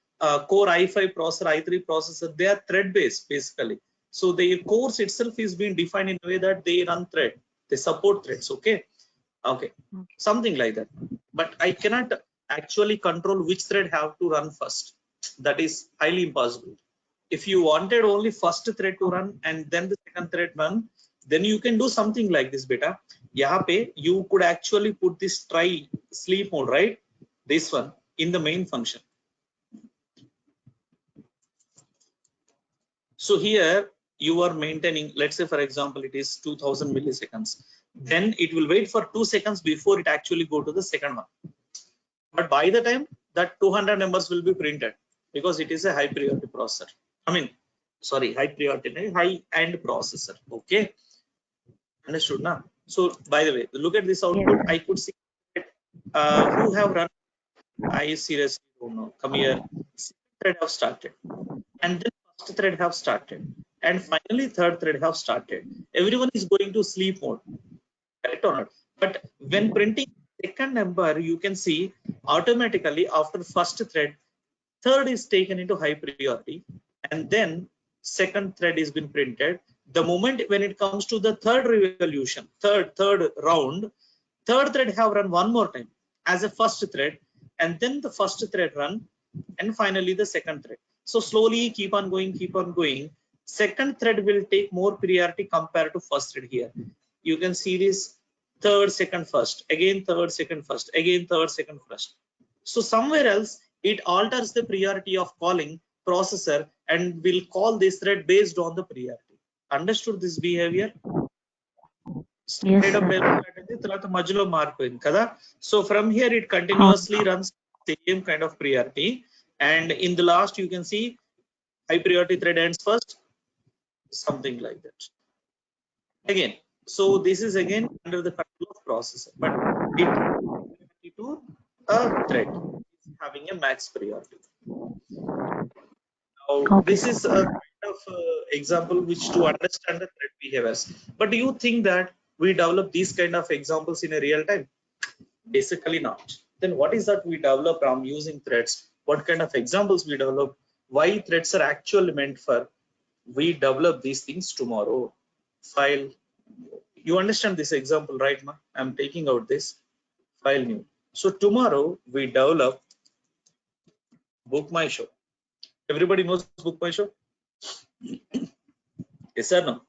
Core i5 processor, i3 processor, they are thread-based basically. So the course itself is being defined in a way that they run thread. They support threads. Okay. Something like that. But I cannot actually control which thread have to run first. That is highly impossible. If you wanted only first thread to run and then the second thread run, then you can do something like this, beta. Yahan you could actually put this try sleep mode, right? This one in the main function. So here you are maintaining, let's say for example, it is 2000 milliseconds. Then it will wait for 2 seconds before it actually go to the second one. But by the time that 200 numbers will be printed, because it is a high priority processor. High priority, high-end processor. Okay, understood now. So by the way, look at this output. I could see who have run. I seriously don't know. Come here. Thread have started, and then first thread have started, and finally third thread have started. Everyone is going to sleep mode, correct or not? But when printing Second number, you can see automatically after first thread, third is taken into high priority, and then second thread is been printed. The moment when it comes to the third revolution, third round, third thread have run one more time as a first thread, and then the first thread run, and finally the second thread. So slowly keep on going. Second thread will take more priority compared to first thread here. You can see this third, second, first, again third, second, first, again third, second, first. So somewhere else it alters the priority of calling processor and will call this thread based on the priority. Understood this behavior? Yes, Straight up sir. so from here it continuously runs same kind of priority, and in the last you can see high priority thread ends first, something like that again. So this is again under the control of processor, but it to a thread having a max priority. Now Okay, this is a kind of example which to understand the thread behaviors. But do you think that we develop these kind of examples in a real time? Basically not. Then what is that we develop from using threads? What kind of examples we develop? Why threads are actually meant for? We develop these things tomorrow. File. You understand this example, right, ma? I'm taking out this file new. So tomorrow we develop Book My Show. Everybody knows Book My Show? Yes or no?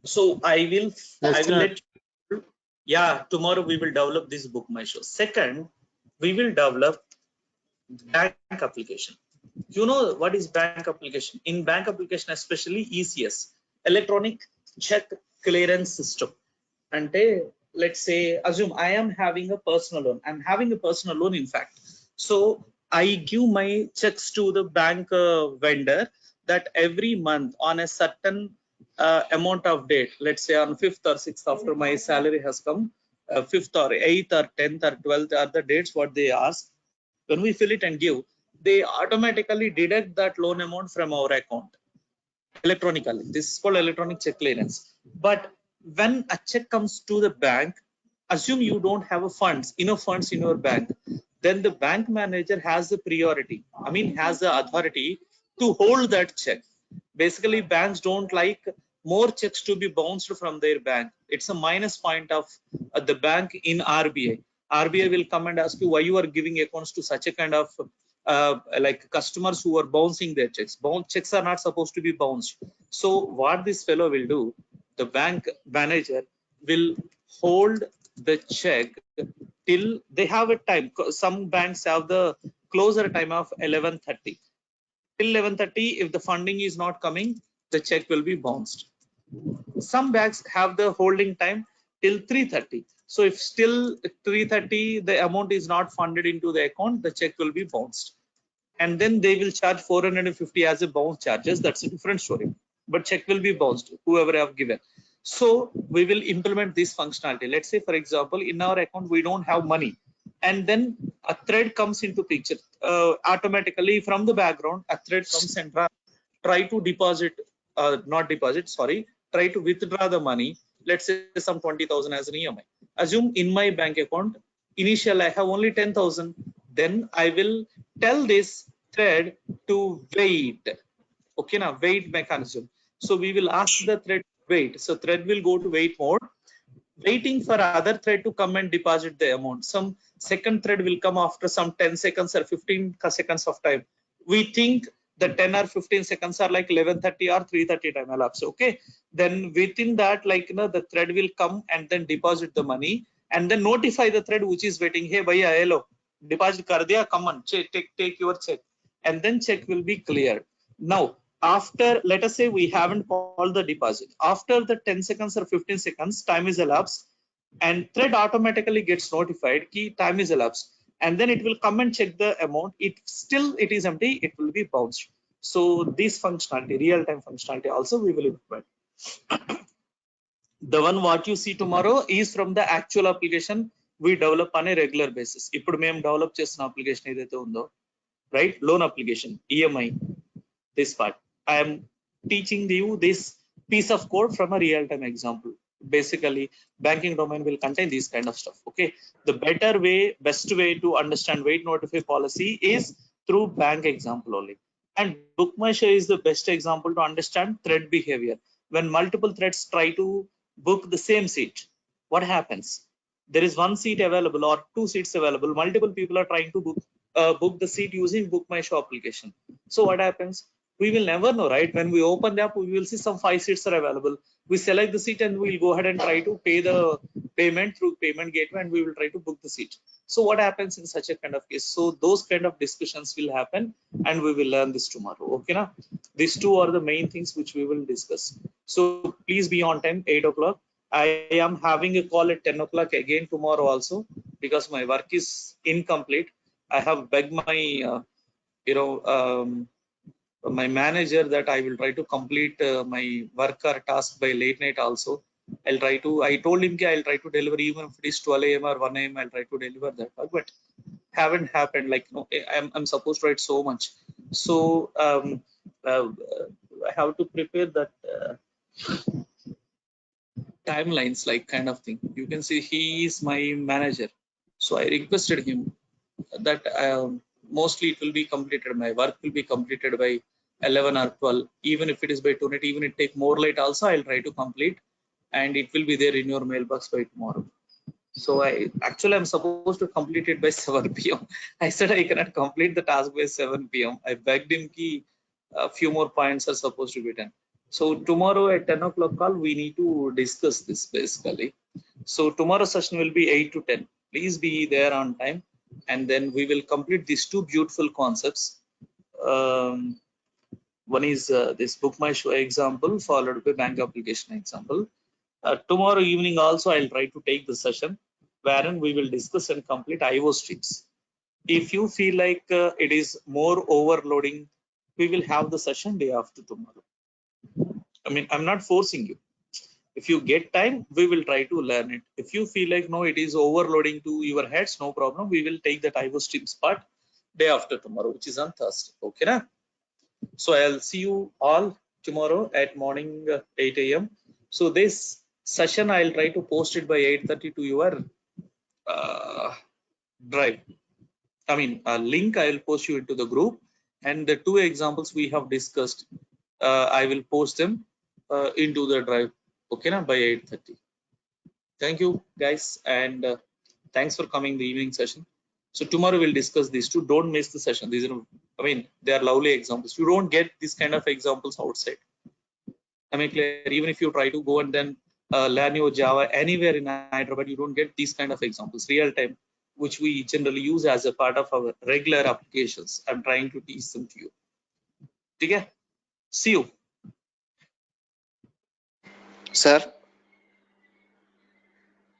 So I will let you, yeah, tomorrow we will develop this Book My Show. Second, we will develop bank application. You know what is bank application? In bank application, especially ECS, electronic check clearance system. And let's say, assume I am having a personal loan. I'm having a personal loan, in fact. So I give my checks to the bank vendor that every month on a certain amount of date, let's say on 5th or 6th after my salary has come, 5th or 8th or 10th or 12th are the dates what they ask. When we fill it and give, they automatically deduct that loan amount from our account electronically. This is called electronic check clearance. But when a check comes to the bank, assume you don't have enough funds in your bank, then the bank manager has the priority, has the authority to hold that check. Basically, banks don't like more checks to be bounced from their bank. It's a minus point of the bank in RBI. RBI will come and ask you why you are giving accounts to such a kind of like customers who are bouncing their checks. Checks are not supposed to be bounced. So what this fellow will do, the bank manager will hold the check till they have a time. Some banks have the closer time of 11:30. Till 11:30, if the funding is not coming, the check will be bounced. Some banks have the holding time till 3:30. So if still 3:30 the amount is not funded into the account, the check will be bounced, and then they will charge 450 as a bounce charges. That's a different story, but check will be bounced whoever have given. So we will implement this functionality. Let's say, for example, in our account we don't have money, and then a thread comes into picture. Automatically from the background a thread comes and try to deposit, try to withdraw the money. Let's say some 20,000 as an EMI. Assume in my bank account initial I have only 10,000. Then I will tell this thread to wait. Okay, now wait mechanism. So we will ask the thread to wait. So thread will go to wait mode, waiting for other thread to come and deposit the amount. Some second thread will come after some 10 seconds or 15 seconds of time. We think the 10 or 15 seconds are like 11:30 or 3:30 time elapse. Okay, then within that, the thread will come and then deposit the money and then notify the thread which is waiting. Hey bhaiya, hello, deposit kar diya, come on, take your check, and then check will be cleared. Now after, let us say we haven't called the deposit, after the 10 seconds or 15 seconds time is elapsed, and thread automatically gets notified key time is elapsed, and then it will come and check the amount. It is empty, it will be bounced. So this functionality, real-time functionality, also we will implement. The one what you see tomorrow is from the actual application we develop on a regular basis. ఇప్పుడు మేము develop చేస్తున్న application ఏదైతే ఉందో, right, loan application, EMI, this part I am teaching you this piece of code from a real-time example. basically banking domain will contain these kind of stuff. Okay, the better way, best way to understand wait notify policy is through bank example only. And BookMyShow is the best example to understand thread behavior. When multiple threads try to book the same seat, what happens? There is one seat available or two seats available. Multiple people are trying to book the seat using BookMyShow application. So what happens? We will never know, right? When we open the app, we will see some 5 seats are available. We select the seat and we'll go ahead and try to pay the payment through payment gateway, and we will try to book the seat. So what happens in such a kind of case? So those kind of discussions will happen, and we will learn this tomorrow. Okay, now these two are the main things which we will discuss. So please be on time, 8 o'clock. I am having a call at 10 o'clock again tomorrow also, because my work is incomplete. I have begged my my manager that I will try to complete my work or task by late night also. I told him I'll try to deliver even if it is 12 a.m. or 1 a.m. I'll try to deliver that work, but haven't happened. Like, I'm supposed to write so much. So I have to prepare that timelines, like kind of thing. You can see he is my manager. So I requested him that mostly it will be completed. My work will be completed by 11 or 12. Even if it is by tonight, even it take more late also, I'll try to complete, and it will be there in your mailbox by tomorrow. So I'm supposed to complete it by 7 p.m. I said I cannot complete the task by 7 p.m. I begged him ki a few more points are supposed to be done. So tomorrow at 10 o'clock call, we need to discuss this basically. So tomorrow's session will be 8 to 10. Please be there on time, and then we will complete these two beautiful concepts. One is this BookMyShow example followed by bank application example. Tomorrow evening also I'll try to take the session wherein we will discuss and complete IO streams. If you feel like it is more overloading, we will have the session day after tomorrow. I mean, I'm not forcing you. If you get time, we will try to learn it. If you feel like no, it is overloading to your heads, no problem. We will take that IO streams part day after tomorrow, which is on Thursday. Okay, na? So I'll see you all tomorrow at morning 8 a.m. So this session I'll try to post it by 8:30 to your drive. I mean, a link I will post you into the group, and the two examples we have discussed, I will post them into the drive. Okay, na, by 8:30. Thank you guys, and thanks for coming the evening session. So tomorrow we'll discuss these two. Don't miss the session. These are, I mean, they are lovely examples. You don't get these kind of examples outside. I mean, clear, even if you try to go and then learn your Java anywhere in Hyderabad, you don't get these kind of examples, real time, which we generally use as a part of our regular applications. I'm trying to teach them to you. Okay? See you. Sir.